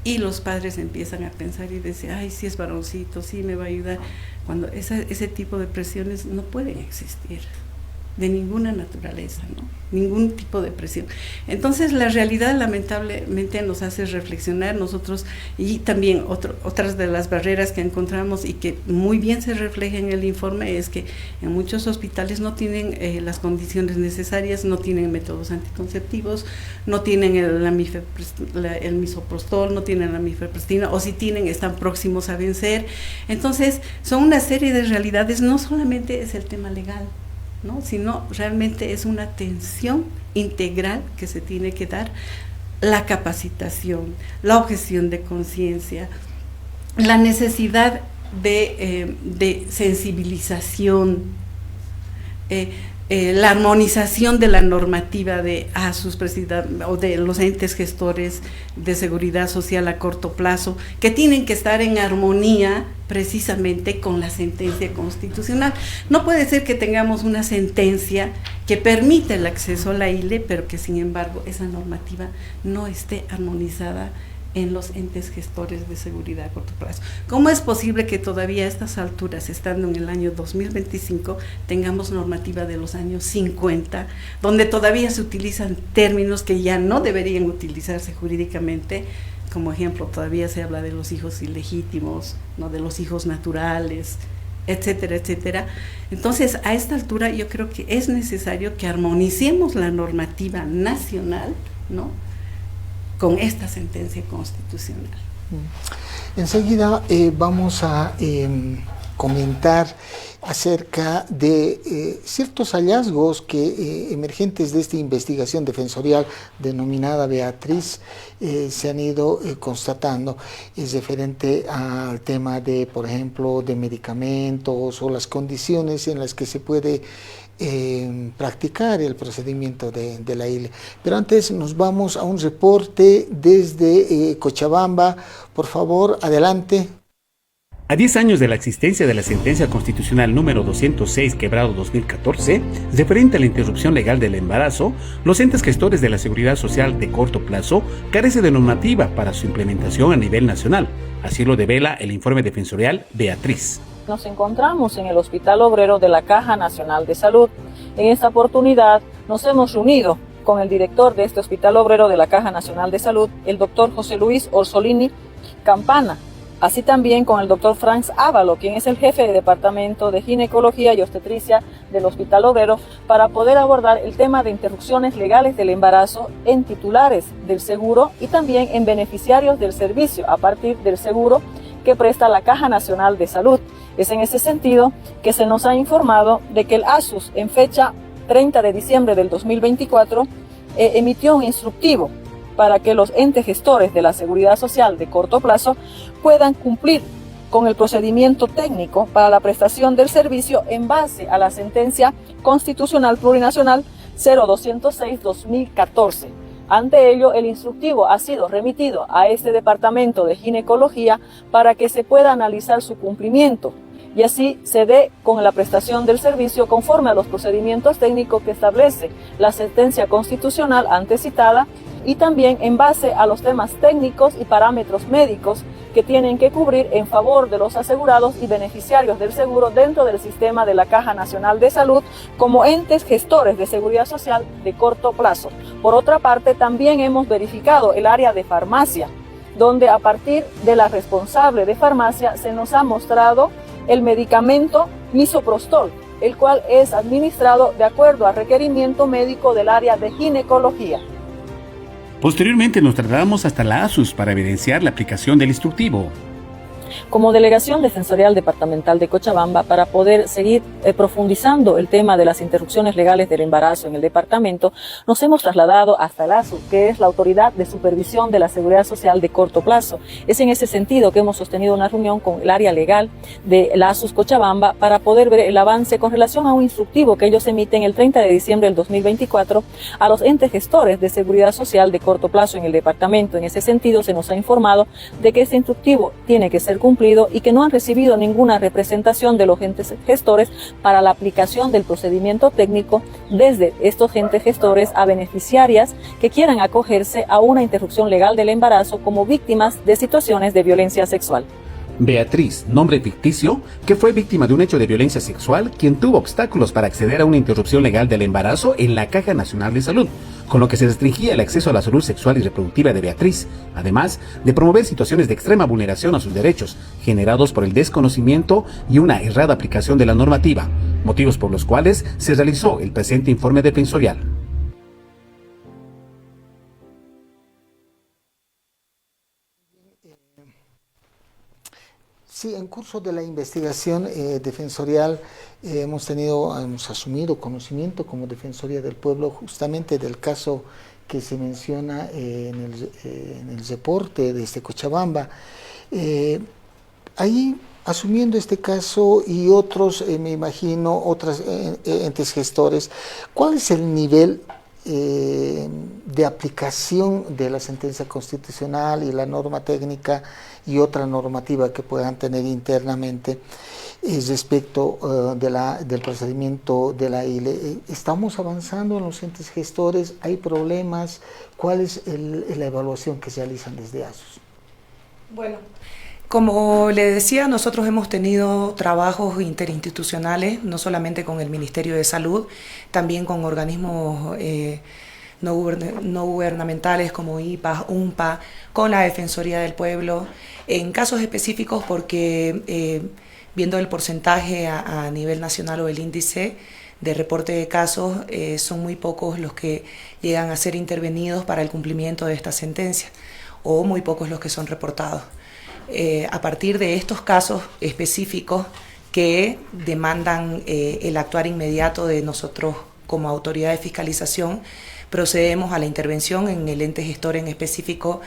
Speaker 11: Y los padres empiezan a pensar y decir, ay, sí es varoncito, sí me va a ayudar. Cuando ese tipo de presiones no pueden existir de ninguna naturaleza, ¿no? Ningún tipo de presión. Entonces la realidad lamentablemente nos hace reflexionar nosotros y también otras de las barreras que encontramos y que muy bien se refleja en el informe es que en muchos hospitales no tienen las condiciones necesarias, no tienen métodos anticonceptivos, no tienen el misoprostol, no tienen la mifeprostina o si tienen están próximos a vencer. Entonces son una serie de realidades, no solamente es el tema legal, ¿no?, sino realmente es una atención integral que se tiene que dar, la capacitación, la objeción de conciencia, la necesidad de sensibilización, la armonización de la normativa de ASUS o de los entes gestores de seguridad social a corto plazo, que tienen que estar en armonía precisamente con la sentencia constitucional. No puede ser que tengamos una sentencia que permite el acceso a la ILE, pero que sin embargo esa normativa no esté armonizada en los entes gestores de seguridad a corto plazo. ¿Cómo es posible que todavía a estas alturas, estando en el año 2025, tengamos normativa de los años 50, donde todavía se utilizan términos que ya no deberían utilizarse jurídicamente, como ejemplo, todavía se habla de los hijos ilegítimos, ¿no? De los hijos naturales, etcétera, etcétera. Entonces, a esta altura yo creo que es necesario que armonicemos la normativa nacional, ¿no?, con esta sentencia constitucional.
Speaker 1: Enseguida vamos a comentar acerca de ciertos hallazgos que emergentes de esta investigación defensorial denominada Beatriz se han ido constatando. Es referente al tema de, por ejemplo, de medicamentos o las condiciones en las que se puede practicar el procedimiento de la ILE. Pero antes nos vamos a un reporte desde Cochabamba. Por favor, adelante.
Speaker 13: A 10 años de la existencia de la sentencia constitucional número 206/2014, referente a la interrupción legal del embarazo, los entes gestores de la seguridad social de corto plazo carecen de normativa para su implementación a nivel nacional. Así lo devela el informe defensorial Beatriz.
Speaker 7: Nos encontramos en el Hospital Obrero de la Caja Nacional de Salud. En esta oportunidad nos hemos reunido con el director de este Hospital Obrero de la Caja Nacional de Salud, el doctor José Luis Orsolini Campana, así también con el doctor Franz Ávalo, quien es el jefe de Departamento de Ginecología y Obstetricia del Hospital Obrero, para poder abordar el tema de interrupciones legales del embarazo en titulares del seguro y también en beneficiarios del servicio a partir del seguro que presta la Caja Nacional de Salud. Es en ese sentido que se nos ha informado de que el ASUS, en fecha 30 de diciembre del 2024, emitió un instructivo para que los entes gestores de la seguridad social de corto plazo puedan cumplir con el procedimiento técnico para la prestación del servicio en base a la sentencia constitucional plurinacional 0206/2014. Ante ello, el instructivo ha sido remitido a este departamento de ginecología para que se pueda analizar su cumplimiento y así se dé con la prestación del servicio conforme a los procedimientos técnicos que establece la sentencia constitucional antes citada y también en base a los temas técnicos y parámetros médicos que tienen que cubrir en favor de los asegurados y beneficiarios del seguro dentro del sistema de la Caja Nacional de Salud como entes gestores de seguridad social de corto plazo. Por otra parte, también hemos verificado el área de farmacia, donde a partir de la responsable de farmacia se nos ha mostrado el medicamento Misoprostol, el cual es administrado de acuerdo al requerimiento médico del área de ginecología.
Speaker 13: Posteriormente nos trasladamos hasta la ASUS para evidenciar la aplicación del instructivo.
Speaker 7: Como Delegación Defensorial Departamental de Cochabamba, para poder seguir profundizando el tema de las interrupciones legales del embarazo en el departamento, nos hemos trasladado hasta el ASUS, que es la Autoridad de Supervisión de la Seguridad Social de Corto Plazo. Es en ese sentido que hemos sostenido una reunión con el área legal de la ASUS Cochabamba para poder ver el avance con relación a un instructivo que ellos emiten el 30 de diciembre del 2024 a los entes gestores de seguridad social de corto plazo en el departamento. En ese sentido, se nos ha informado de que este instructivo tiene que ser cumplido y que no han recibido ninguna representación de los entes gestores para la aplicación del procedimiento técnico desde estos entes gestores a beneficiarias que quieran acogerse a una interrupción legal del embarazo como víctimas de situaciones de violencia sexual.
Speaker 13: Beatriz, nombre ficticio, que fue víctima de un hecho de violencia sexual, quien tuvo obstáculos para acceder a una interrupción legal del embarazo en la Caja Nacional de Salud, con lo que se restringía el acceso a la salud sexual y reproductiva de Beatriz, además de promover situaciones de extrema vulneración a sus derechos, generados por el desconocimiento y una errada aplicación de la normativa, motivos por los cuales se realizó el presente informe defensorial.
Speaker 1: Sí, en curso de la investigación defensorial hemos asumido conocimiento como Defensoría del Pueblo justamente del caso que se menciona en el reporte de Cochabamba. Ahí, asumiendo este caso y otros, me imagino, otros entes gestores, ¿cuál es el nivel de aplicación de la sentencia constitucional y la norma técnica y otra normativa que puedan tener internamente respecto del procedimiento de la ILE? ¿Estamos avanzando en los entes gestores? ¿Hay problemas? ¿Cuál es la evaluación que se realizan desde ASUS?
Speaker 12: Bueno, como le decía, nosotros hemos tenido trabajos interinstitucionales, no solamente con el Ministerio de Salud, también con organismos no gubernamentales como IPA, UNPA, con la Defensoría del Pueblo, en casos específicos porque viendo el porcentaje a nivel nacional o el índice de reporte de casos, son muy pocos los que llegan a ser intervenidos para el cumplimiento de esta sentencia, o muy pocos los que son reportados. A partir de estos casos específicos que demandan el actuar inmediato de nosotros como autoridad de fiscalización, procedemos a la intervención en el ente gestor en específico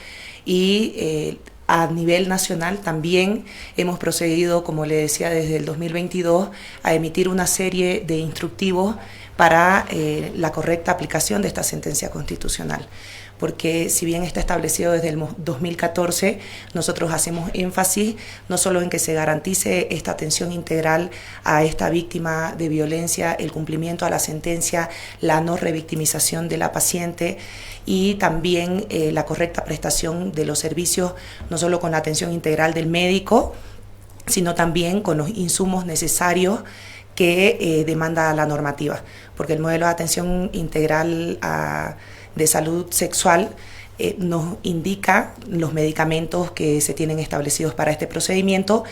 Speaker 12: y a nivel nacional también hemos procedido, como le decía, desde el 2022 a emitir una serie de instructivos para la correcta aplicación de esta sentencia constitucional. Porque si bien está establecido desde el 2014, nosotros hacemos énfasis no solo en que se garantice esta atención integral a esta víctima de violencia, el cumplimiento a la sentencia, la no revictimización de la paciente y también la correcta prestación de los servicios, no solo con la atención integral del médico, sino también con los insumos necesarios que demanda la normativa, porque el modelo de atención integral de salud sexual nos indica los medicamentos que se tienen establecidos para este procedimiento,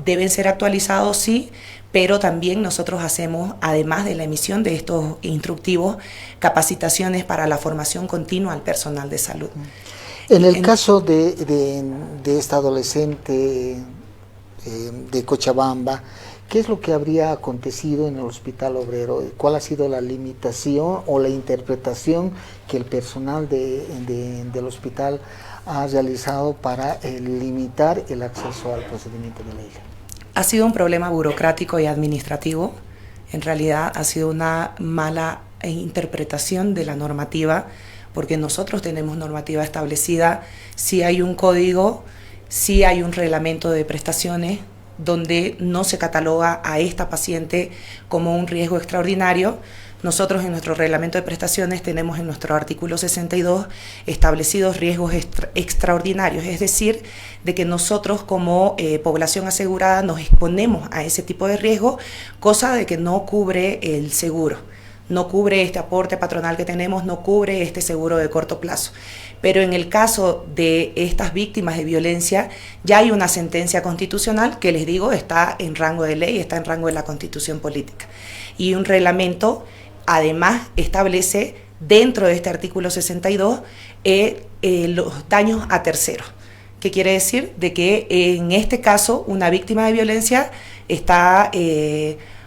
Speaker 12: deben ser actualizados, sí, pero también nosotros hacemos, además de la emisión de estos instructivos, capacitaciones para la formación continua al personal de salud.
Speaker 1: En el caso de esta adolescente de Cochabamba, ¿qué es lo que habría acontecido en el Hospital Obrero? ¿Cuál ha sido la limitación o la interpretación que el personal del hospital ha realizado para limitar el acceso al procedimiento de ley?
Speaker 12: Ha sido un problema burocrático y administrativo. En realidad ha sido una mala interpretación de la normativa, porque nosotros tenemos normativa establecida, sí hay un código, sí hay un reglamento de prestaciones, donde no se cataloga a esta paciente como un riesgo extraordinario. Nosotros en nuestro reglamento de prestaciones tenemos en nuestro artículo 62 establecidos riesgos extraordinarios, es decir, de que nosotros como población asegurada nos exponemos a ese tipo de riesgo, cosa de que no cubre el seguro. No cubre este aporte patronal que tenemos, no cubre este seguro de corto plazo. Pero en el caso de estas víctimas de violencia, ya hay una sentencia constitucional que, les digo, está en rango de ley, está en rango de la Constitución política. Y un reglamento, además, establece dentro de este artículo 62 los daños a terceros. ¿Qué quiere decir? De que en este caso una víctima de violencia está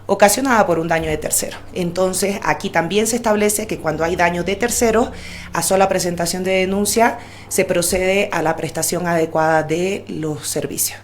Speaker 12: ocasionada por un daño de tercero. Entonces, aquí también se establece que cuando hay daño de terceros, a sola presentación de denuncia, se procede a la prestación adecuada de los servicios.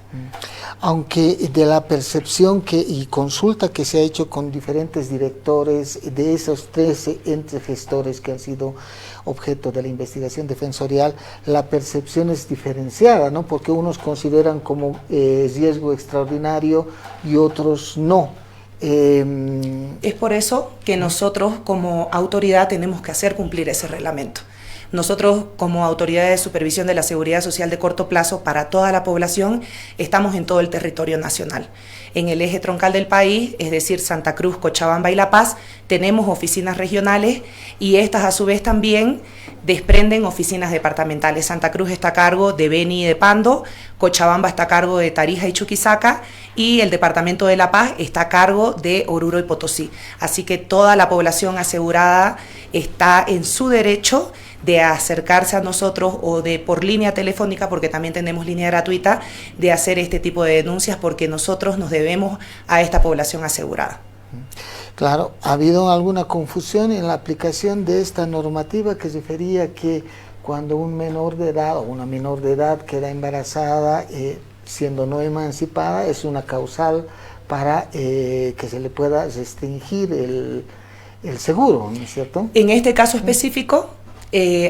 Speaker 1: Aunque de la percepción y consulta que se ha hecho con diferentes directores de esos 13 entes gestores que han sido objeto de la investigación defensorial, la percepción es diferenciada, ¿no? Porque unos consideran como riesgo extraordinario y otros no.
Speaker 12: Es por eso que nosotros como autoridad tenemos que hacer cumplir ese reglamento. Nosotros como autoridad de supervisión de la seguridad social de corto plazo para toda la población estamos en todo el territorio nacional. En el eje troncal del país, es decir, Santa Cruz, Cochabamba y La Paz, tenemos oficinas regionales y estas a su vez también desprenden oficinas departamentales. Santa Cruz está a cargo de Beni y de Pando, Cochabamba está a cargo de Tarija y Chuquisaca y el departamento de La Paz está a cargo de Oruro y Potosí. Así que toda la población asegurada está en su derecho de acercarse a nosotros o de por línea telefónica, porque también tenemos línea gratuita, de hacer este tipo de denuncias porque nosotros nos debemos a esta población asegurada.
Speaker 1: Claro, ¿ha habido alguna confusión en la aplicación de esta normativa que refería que cuando un menor de edad o una menor de edad queda embarazada, siendo no emancipada, es una causal para que se le pueda restringir el seguro, ¿no es cierto?
Speaker 12: En este caso específico,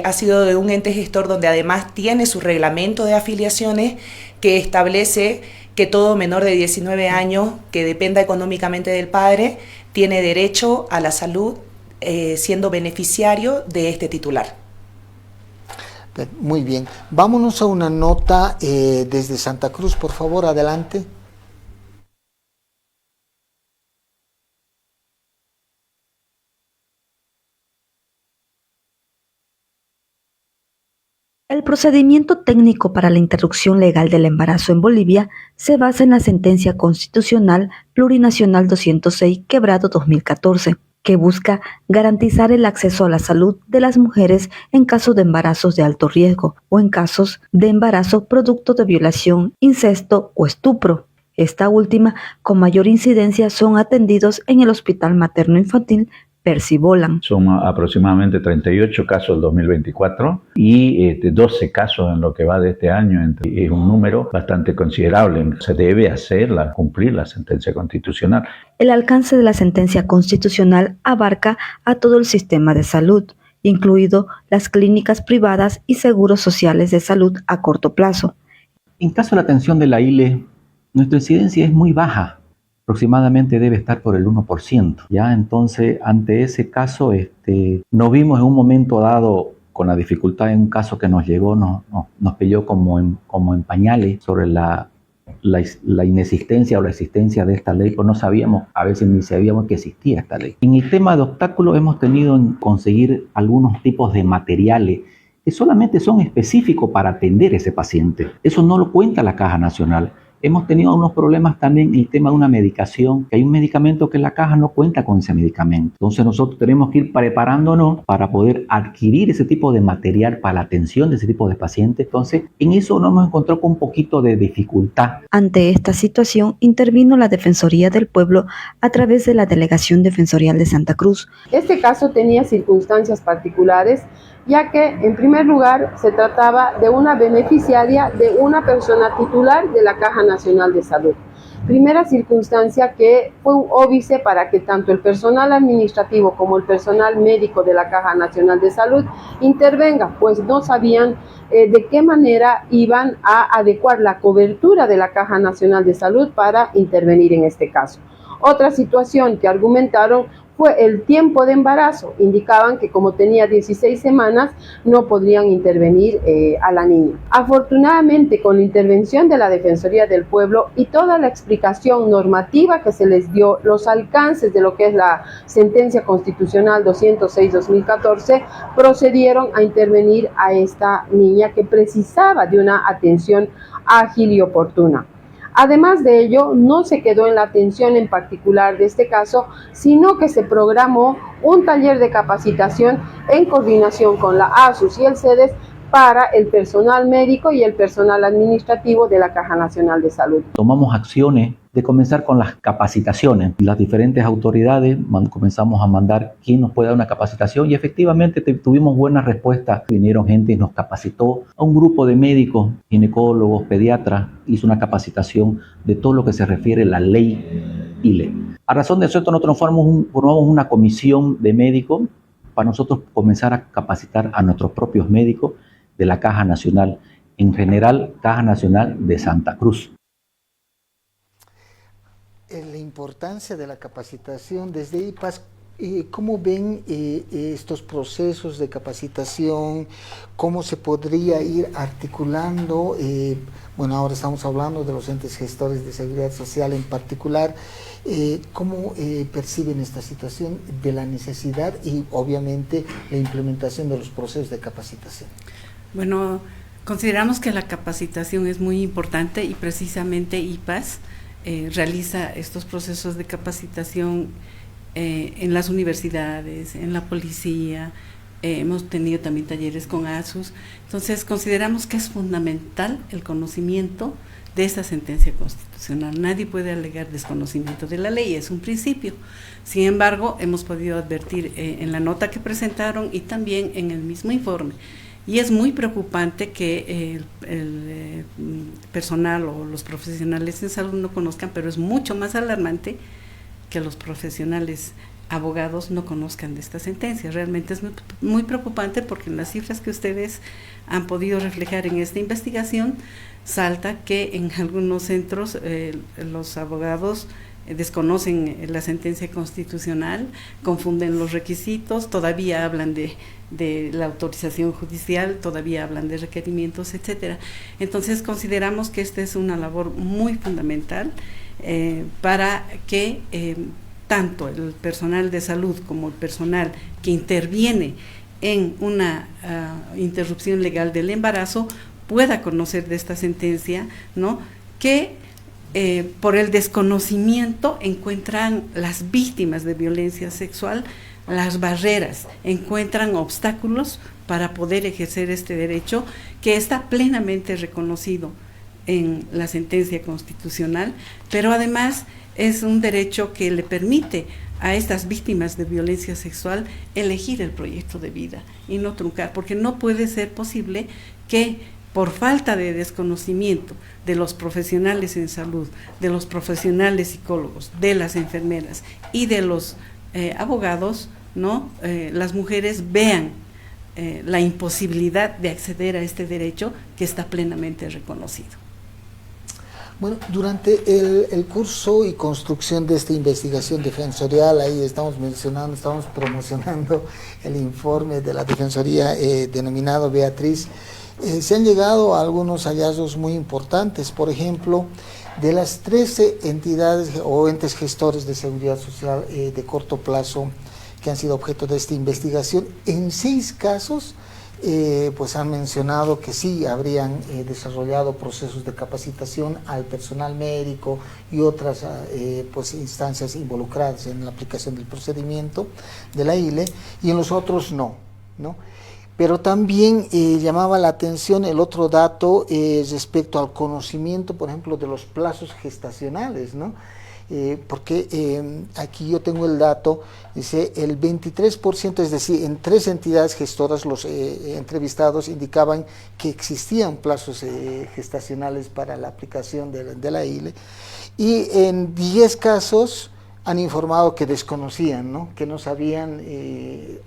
Speaker 12: ha sido de un ente gestor donde además tiene su reglamento de afiliaciones que establece que todo menor de 19 años que dependa económicamente del padre tiene derecho a la salud siendo beneficiario de este titular.
Speaker 1: Muy bien, vámonos a una nota desde Santa Cruz, por favor, adelante.
Speaker 3: El procedimiento técnico para la interrupción legal del embarazo en Bolivia se basa en la Sentencia Constitucional Plurinacional 206/2014, que busca garantizar el acceso a la salud de las mujeres en caso de embarazos de alto riesgo o en casos de embarazo producto de violación, incesto o estupro. Esta última, con mayor incidencia, son atendidos en el Hospital Materno Infantil Percy Boland.
Speaker 14: Son aproximadamente 38 casos del 2024 y 12 casos en lo que va de este año. Es un número bastante considerable. Se debe cumplir la sentencia constitucional.
Speaker 3: El alcance de la sentencia constitucional abarca a todo el sistema de salud, incluido las clínicas privadas y seguros sociales de salud a corto plazo.
Speaker 15: En caso de la atención de la ILE, nuestra incidencia es muy baja. Aproximadamente debe estar por el 1%. ¿Ya? Entonces, ante ese caso, nos vimos en un momento dado con la dificultad en un caso que nos llegó, nos pilló como en pañales sobre la inexistencia o la existencia de esta ley, pues no sabíamos, a veces ni sabíamos que existía esta ley. En el tema de obstáculos hemos tenido en conseguir algunos tipos de materiales que solamente son específicos para atender a ese paciente. Eso no lo cuenta la Caja Nacional. Hemos tenido unos problemas también en el tema de una medicación, que hay un medicamento que la caja no cuenta con ese medicamento. Entonces nosotros tenemos que ir preparándonos para poder adquirir ese tipo de material para la atención de ese tipo de pacientes. Entonces en eso nos hemos encontrado con un poquito de dificultad.
Speaker 3: Ante esta situación intervino la Defensoría del Pueblo a través de la Delegación Defensorial de Santa Cruz.
Speaker 16: Este caso tenía circunstancias particulares, ya que en primer lugar se trataba de una beneficiaria de una persona titular de la Caja Nacional de Salud. Primera circunstancia que fue un óbice para que tanto el personal administrativo como el personal médico de la Caja Nacional de Salud intervenga, pues no sabían de qué manera iban a adecuar la cobertura de la Caja Nacional de Salud para intervenir en este caso. Otra situación que argumentaron fue el tiempo de embarazo. Indicaban que como tenía 16 semanas no podrían intervenir a la niña. Afortunadamente, con la intervención de la Defensoría del Pueblo y toda la explicación normativa que se les dio, los alcances de lo que es la Sentencia Constitucional 206/2014, procedieron a intervenir a esta niña que precisaba de una atención ágil y oportuna. Además de ello, no se quedó en la atención en particular de este caso, sino que se programó un taller de capacitación en coordinación con la ASUS y el CEDES para el personal médico y el personal administrativo de la Caja Nacional de Salud.
Speaker 15: Tomamos acciones de comenzar con las capacitaciones. Las diferentes autoridades comenzamos a mandar quién nos puede dar una capacitación y efectivamente tuvimos buenas respuestas. Vinieron gente y nos capacitó. A un grupo de médicos, ginecólogos, pediatras, hizo una capacitación de todo lo que se refiere a la ley ILE. A razón de eso, nosotros formamos una comisión de médicos para nosotros comenzar a capacitar a nuestros propios médicos de la Caja Nacional, en general Caja Nacional de Santa Cruz.
Speaker 1: La importancia de la capacitación desde IPAS, ¿cómo ven estos procesos de capacitación? ¿Cómo se podría ir articulando? Bueno, ahora estamos hablando de los entes gestores de seguridad social en particular. ¿Cómo perciben esta situación de la necesidad y obviamente la implementación de los procesos de capacitación?
Speaker 11: Bueno, consideramos que la capacitación es muy importante y precisamente IPAS realiza estos procesos de capacitación en las universidades, en la policía, hemos tenido también talleres con ASUS. Entonces consideramos que es fundamental el conocimiento de esta sentencia constitucional. Nadie puede alegar desconocimiento de la ley, es un principio. Sin embargo, hemos podido advertir en la nota que presentaron y también en el mismo informe. Y es muy preocupante que el personal o los profesionales en salud no conozcan, pero es mucho más alarmante que los profesionales abogados no conozcan de esta sentencia. Realmente es muy preocupante porque en las cifras que ustedes han podido reflejar en esta investigación, salta que en algunos centros los abogados desconocen la sentencia constitucional, confunden los requisitos, todavía hablan de la autorización judicial, todavía hablan de requerimientos, etcétera. Entonces consideramos que esta es una labor muy fundamental para que tanto el personal de salud como el personal que interviene en una interrupción legal del embarazo pueda conocer de esta sentencia, ¿no?, que por el desconocimiento encuentran las víctimas de violencia sexual las barreras, encuentran obstáculos para poder ejercer este derecho que está plenamente reconocido en la sentencia constitucional, pero además es un derecho que le permite a estas víctimas de violencia sexual elegir el proyecto de vida y no truncar, porque no puede ser posible que por falta de desconocimiento de los profesionales en salud, de los profesionales psicólogos, de las enfermeras y de los abogados, ¿no?, las mujeres vean la imposibilidad de acceder a este derecho que está plenamente reconocido.
Speaker 1: Bueno, durante el curso y construcción de esta investigación defensorial, ahí estamos promocionando el informe de la Defensoría denominado Beatriz, se han llegado a algunos hallazgos muy importantes. Por ejemplo, de las 13 entidades o entes gestores de seguridad social de corto plazo que han sido objeto de esta investigación, en 6 casos pues han mencionado que sí habrían desarrollado procesos de capacitación al personal médico y otras pues instancias involucradas en la aplicación del procedimiento de la ILE, y en los otros no. Pero también llamaba la atención el otro dato respecto al conocimiento, por ejemplo, de los plazos gestacionales, ¿no? Porque aquí yo tengo el dato, dice el 23%, es decir, en 3 entidades gestoras los entrevistados indicaban que existían plazos gestacionales para la aplicación de la ILE, y en 10 casos han informado que desconocían, ¿no?, que no sabían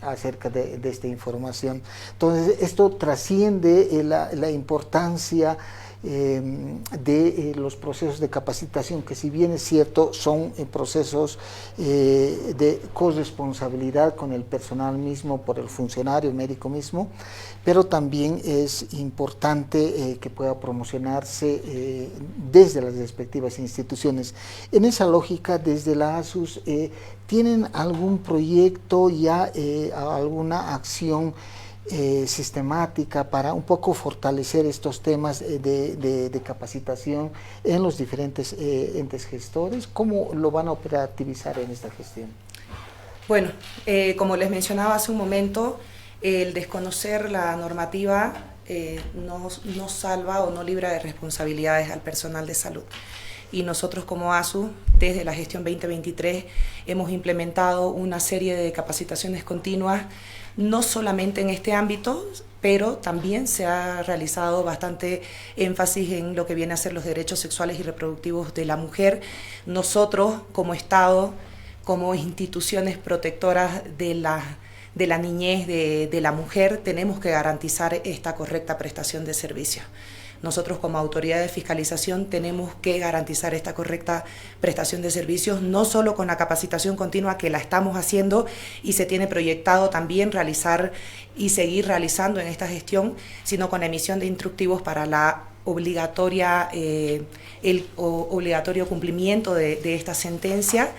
Speaker 1: acerca de esta información. Entonces, esto trasciende la importancia de los procesos de capacitación, que si bien es cierto, son procesos de corresponsabilidad con el personal mismo, por el funcionario médico mismo, pero también es importante que pueda promocionarse desde las respectivas instituciones. En esa lógica, desde la ASUS, ¿tienen algún proyecto ya, alguna acción sistemática para un poco fortalecer estos temas de capacitación en los diferentes entes gestores? ¿Cómo lo van a operativizar en esta gestión?
Speaker 12: Bueno, como les mencionaba hace un momento, el desconocer la normativa no salva o no libra de responsabilidades al personal de salud. Y nosotros como ASU, desde la gestión 2023, hemos implementado una serie de capacitaciones continuas, no solamente en este ámbito, pero también se ha realizado bastante énfasis en lo que viene a ser los derechos sexuales y reproductivos de la mujer. Nosotros, como Estado, como instituciones protectoras de la niñez, de la mujer, tenemos que garantizar esta correcta prestación de servicios. Nosotros como autoridad de fiscalización tenemos que garantizar esta correcta prestación de servicios, no solo con la capacitación continua que la estamos haciendo y se tiene proyectado también realizar y seguir realizando en esta gestión, sino con la emisión de instructivos para la el obligatorio cumplimiento de esta sentencia,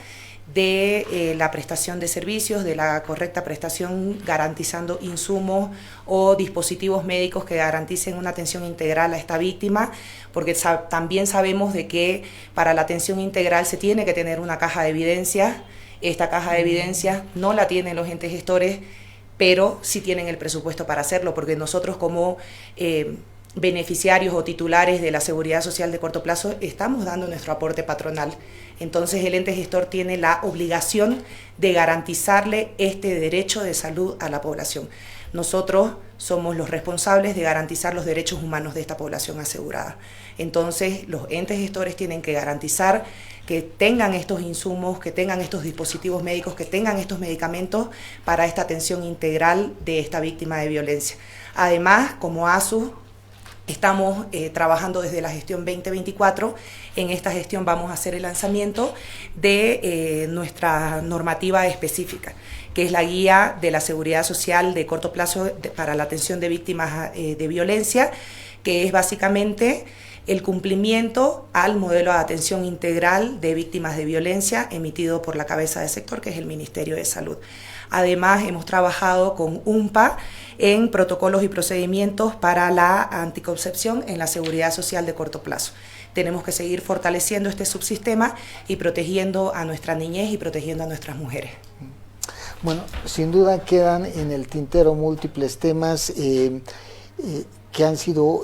Speaker 12: de la prestación de servicios, de la correcta prestación, garantizando insumos o dispositivos médicos que garanticen una atención integral a esta víctima, porque también sabemos de que para la atención integral se tiene que tener una caja de evidencias. Esta caja de evidencias no la tienen los entes gestores, pero sí tienen el presupuesto para hacerlo, porque nosotros como beneficiarios o titulares de la seguridad social de corto plazo estamos dando nuestro aporte patronal. Entonces el ente gestor tiene la obligación de garantizarle este derecho de salud a la población. Nosotros somos los responsables de garantizar los derechos humanos de esta población asegurada. Entonces los entes gestores tienen que garantizar que tengan estos insumos, que tengan estos dispositivos médicos, que tengan estos medicamentos para esta atención integral de esta víctima de violencia. Además, como ASU, estamos trabajando desde la gestión 2024. En esta gestión vamos a hacer el lanzamiento de nuestra normativa específica, que es la guía de la seguridad social de corto plazo para la atención de víctimas de violencia, que es básicamente el cumplimiento al modelo de atención integral de víctimas de violencia emitido por la cabeza de sector, que es el Ministerio de Salud. Además, hemos trabajado con UNPA en protocolos y procedimientos para la anticoncepción en la seguridad social de corto plazo. Tenemos que seguir fortaleciendo este subsistema y protegiendo a nuestra niñez y protegiendo a nuestras mujeres.
Speaker 1: Bueno, sin duda quedan en el tintero múltiples temas que han sido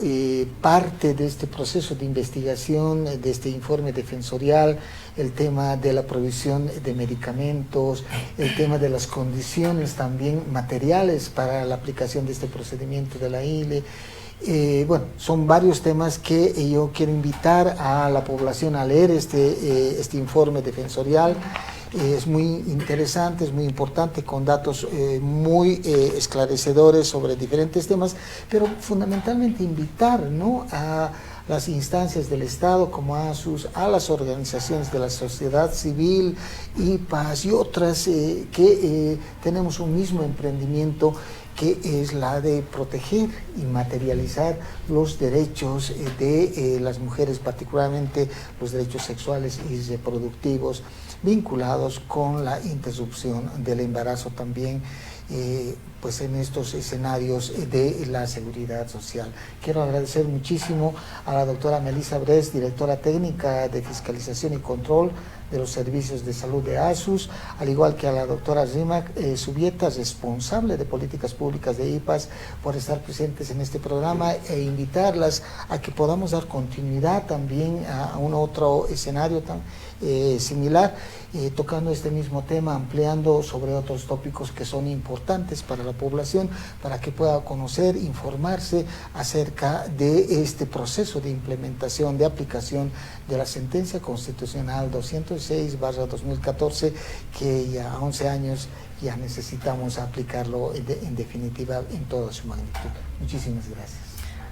Speaker 1: parte de este proceso de investigación, de este informe defensorial, el tema de la provisión de medicamentos, el tema de las condiciones también materiales para la aplicación de este procedimiento de la ILE. Bueno, son varios temas que yo quiero invitar a la población a leer este informe defensorial. Es muy interesante, es muy importante, con datos muy esclarecedores sobre diferentes temas, pero fundamentalmente invitar, ¿no?, a las instancias del Estado, como a las organizaciones de la sociedad civil, IPAS y otras, que tenemos un mismo emprendimiento, que es la de proteger y materializar los derechos de las mujeres, particularmente los derechos sexuales y reproductivos vinculados con la interrupción del embarazo también, pues en estos escenarios de la seguridad social. Quiero agradecer muchísimo a la doctora Melissa Bres, directora técnica de fiscalización y control de los servicios de salud de ASUS, al igual que a la doctora Rimac Subieta, responsable de políticas públicas de IPAS, por estar presentes en este programa, e invitarlas a que podamos dar continuidad también a un otro escenario similar, tocando este mismo tema, ampliando sobre otros tópicos que son importantes para la población, para que pueda conocer, informarse acerca de este proceso de implementación, de aplicación de la sentencia constitucional 206/2014, que ya a 11 años ya necesitamos aplicarlo en definitiva en toda su magnitud. Muchísimas gracias.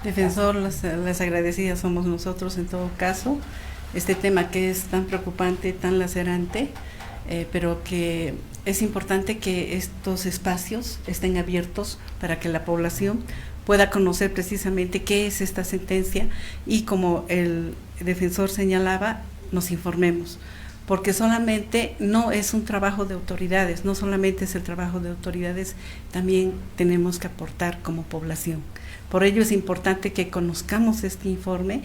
Speaker 11: Defensor, las agradecidas somos nosotros en todo caso. Este tema que es tan preocupante, tan lacerante, pero que es importante que estos espacios estén abiertos para que la población pueda conocer precisamente qué es esta sentencia y, como el defensor señalaba, nos informemos, porque solamente no es un trabajo de autoridades, no solamente es el trabajo de autoridades, también tenemos que aportar como población. Por ello es importante que conozcamos este informe,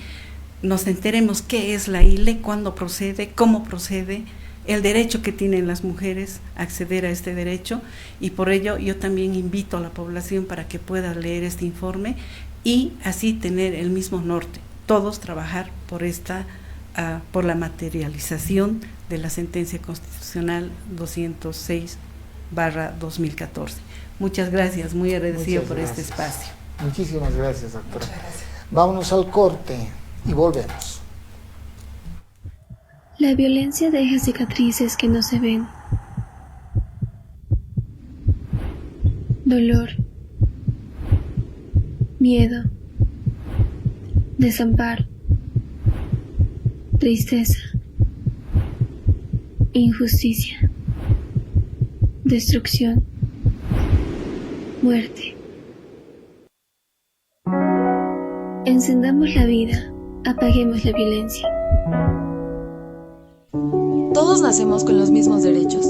Speaker 11: nos enteremos qué es la ILE, cuándo procede, cómo procede, el derecho que tienen las mujeres a acceder a este derecho, y por ello yo también invito a la población para que pueda leer este informe y así tener el mismo norte, todos trabajar por la materialización de la sentencia constitucional 206/2014. Muchas gracias, muy agradecido por este espacio.
Speaker 1: Muchísimas gracias, doctora. Vámonos al corte y volvemos.
Speaker 17: La violencia deja cicatrices que no se ven. Dolor, miedo, desamparo, tristeza, injusticia, destrucción, muerte. Encendamos la vida, apaguemos la violencia.
Speaker 18: Todos nacemos con los mismos derechos: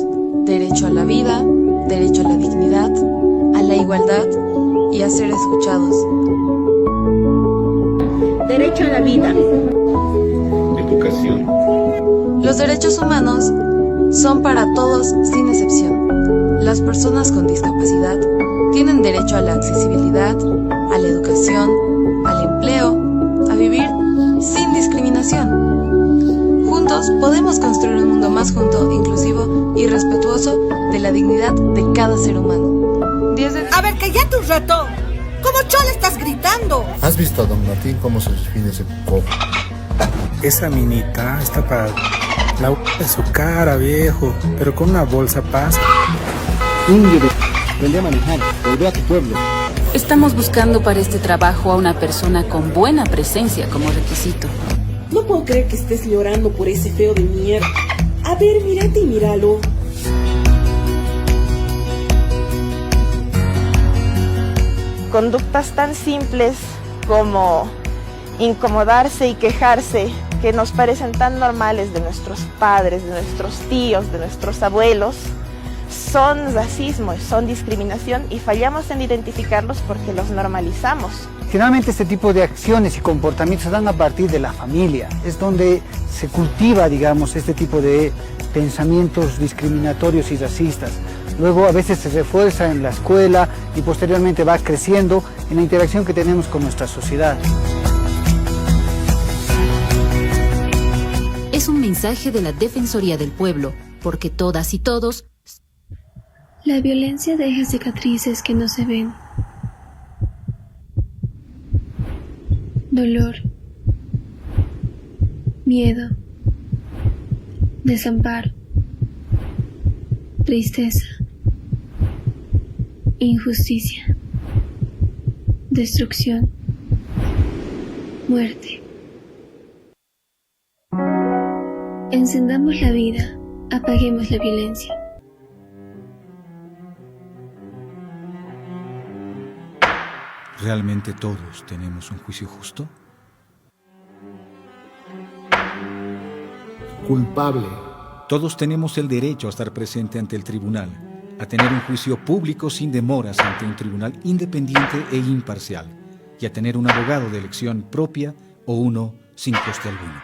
Speaker 18: derecho a la vida, derecho a la dignidad, a la igualdad y a ser escuchados.
Speaker 19: Derecho a la vida.
Speaker 20: Educación.
Speaker 18: Los derechos humanos son para todos sin excepción. Las personas con discapacidad tienen derecho a la accesibilidad, a la educación, al empleo, a vivir sin discriminación. Juntos podemos construir un mundo más junto, inclusivo y respetuoso de la dignidad de cada ser humano.
Speaker 21: A ver, cállate un rato. ¿Cómo chola estás gritando?
Speaker 22: ¿Has visto a don Martín cómo se define ese cojo?
Speaker 23: Esa minita está para la de su cara, viejo, pero con una bolsa pasa.
Speaker 22: Aprende a manejar, volvé a tu pueblo.
Speaker 24: Estamos buscando para este trabajo a una persona con buena presencia como requisito.
Speaker 21: No puedo creer que estés llorando por ese feo de mierda. A ver, mírate y míralo.
Speaker 25: Conductas tan simples como incomodarse y quejarse, que nos parecen tan normales de nuestros padres, de nuestros tíos, de nuestros abuelos, son racismo, son discriminación y fallamos en identificarlos porque los normalizamos.
Speaker 4: Generalmente este tipo de acciones y comportamientos se dan a partir de la familia, es donde se cultiva, digamos, este tipo de pensamientos discriminatorios y racistas. Luego a veces se refuerza en la escuela y posteriormente va creciendo en la interacción que tenemos con nuestra sociedad.
Speaker 24: Es un mensaje de la Defensoría del Pueblo, porque todas y todos...
Speaker 17: La violencia deja cicatrices que no se ven. Dolor, miedo, desamparo, tristeza, injusticia, destrucción, muerte. Encendamos la vida, apaguemos la violencia.
Speaker 5: ¿Realmente todos tenemos un juicio justo?
Speaker 22: Culpable.
Speaker 5: Todos tenemos el derecho a estar presente ante el tribunal, a tener un juicio público sin demoras ante un tribunal independiente e imparcial, y a tener un abogado de elección propia o uno sin coste alguno.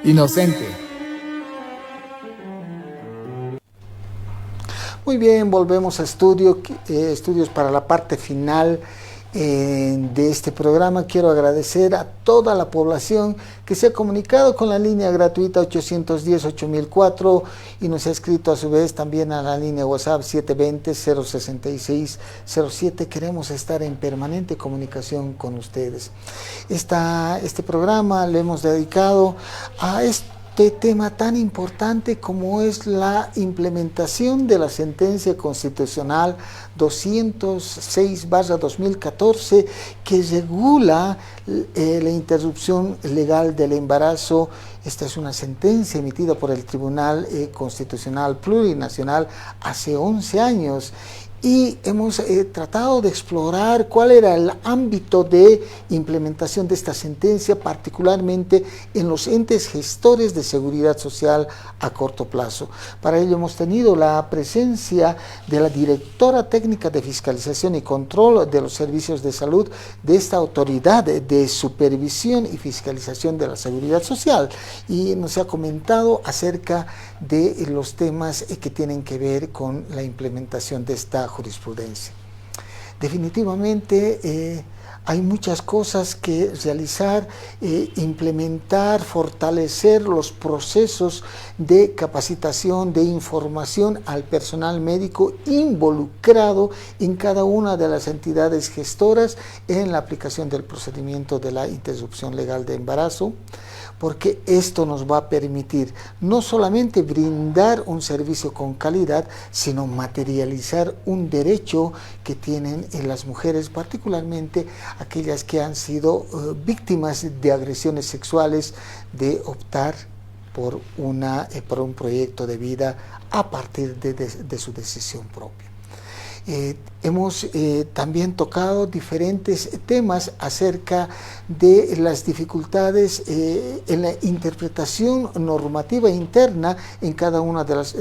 Speaker 22: Inocente.
Speaker 1: Muy bien, volvemos a estudios para la parte final de este programa. Quiero agradecer a toda la población que se ha comunicado con la línea gratuita 810-8004 y nos ha escrito a su vez también a la línea WhatsApp 720-066-07. Queremos estar en permanente comunicación con ustedes. Este programa lo hemos dedicado a este tema tan importante como es la implementación de la sentencia constitucional 206/2014 que regula la interrupción legal del embarazo. Esta es una sentencia emitida por el Tribunal Constitucional Plurinacional hace 11 años. Y hemos tratado de explorar cuál era el ámbito de implementación de esta sentencia, particularmente en los entes gestores de seguridad social a corto plazo. Para ello hemos tenido la presencia de la directora técnica de fiscalización y control de los servicios de salud de esta autoridad de supervisión y fiscalización de la seguridad social, y nos ha comentado acerca de los temas que tienen que ver con la implementación de esta jurisprudencia. Definitivamente hay muchas cosas que realizar, implementar, fortalecer los procesos de capacitación, de información al personal médico involucrado en cada una de las entidades gestoras en la aplicación del procedimiento de la interrupción legal de embarazo, porque esto nos va a permitir no solamente brindar un servicio con calidad, sino materializar un derecho que tienen las mujeres, particularmente aquellas que han sido víctimas de agresiones sexuales, de optar por un proyecto de vida a partir de su decisión propia. Hemos también tocado diferentes temas acerca de las dificultades en la interpretación normativa interna en cada una de los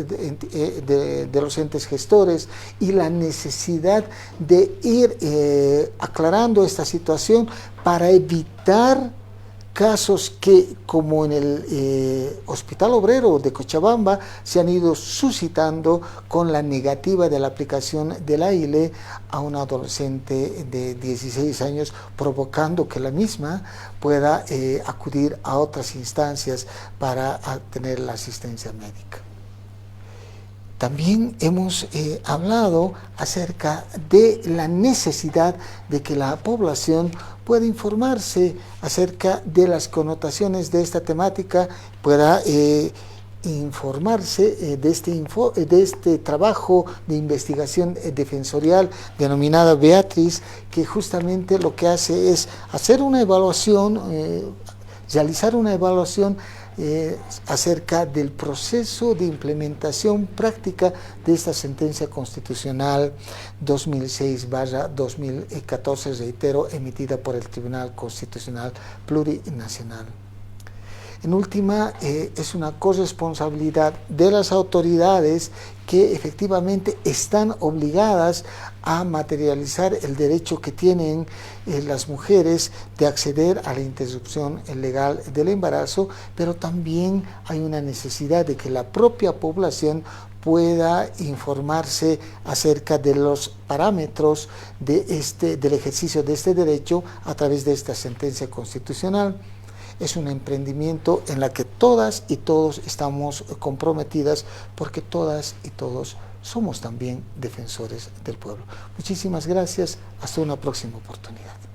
Speaker 1: entes gestores y la necesidad de ir aclarando esta situación para evitar casos que, como en el Hospital Obrero de Cochabamba, se han ido suscitando con la negativa de la aplicación de la ILE a una adolescente de 16 años, provocando que la misma pueda acudir a otras instancias para tener la asistencia médica. También hemos hablado acerca de la necesidad de que la población pueda informarse acerca de las connotaciones de esta temática, pueda informarse de este trabajo de investigación defensorial denominada Beatriz, que justamente lo que hace es hacer una evaluación, realizar una evaluación acerca del proceso de implementación práctica de esta sentencia constitucional 2006/2014, reitero, emitida por el Tribunal Constitucional Plurinacional. En última, es una corresponsabilidad de las autoridades que efectivamente están obligadas a materializar el derecho que tienen las mujeres de acceder a la interrupción legal del embarazo, pero también hay una necesidad de que la propia población pueda informarse acerca de los parámetros del ejercicio de este derecho a través de esta sentencia constitucional. Es un emprendimiento en la que todas y todos estamos comprometidas, porque todas y todos somos también defensores del pueblo. Muchísimas gracias, hasta una próxima oportunidad.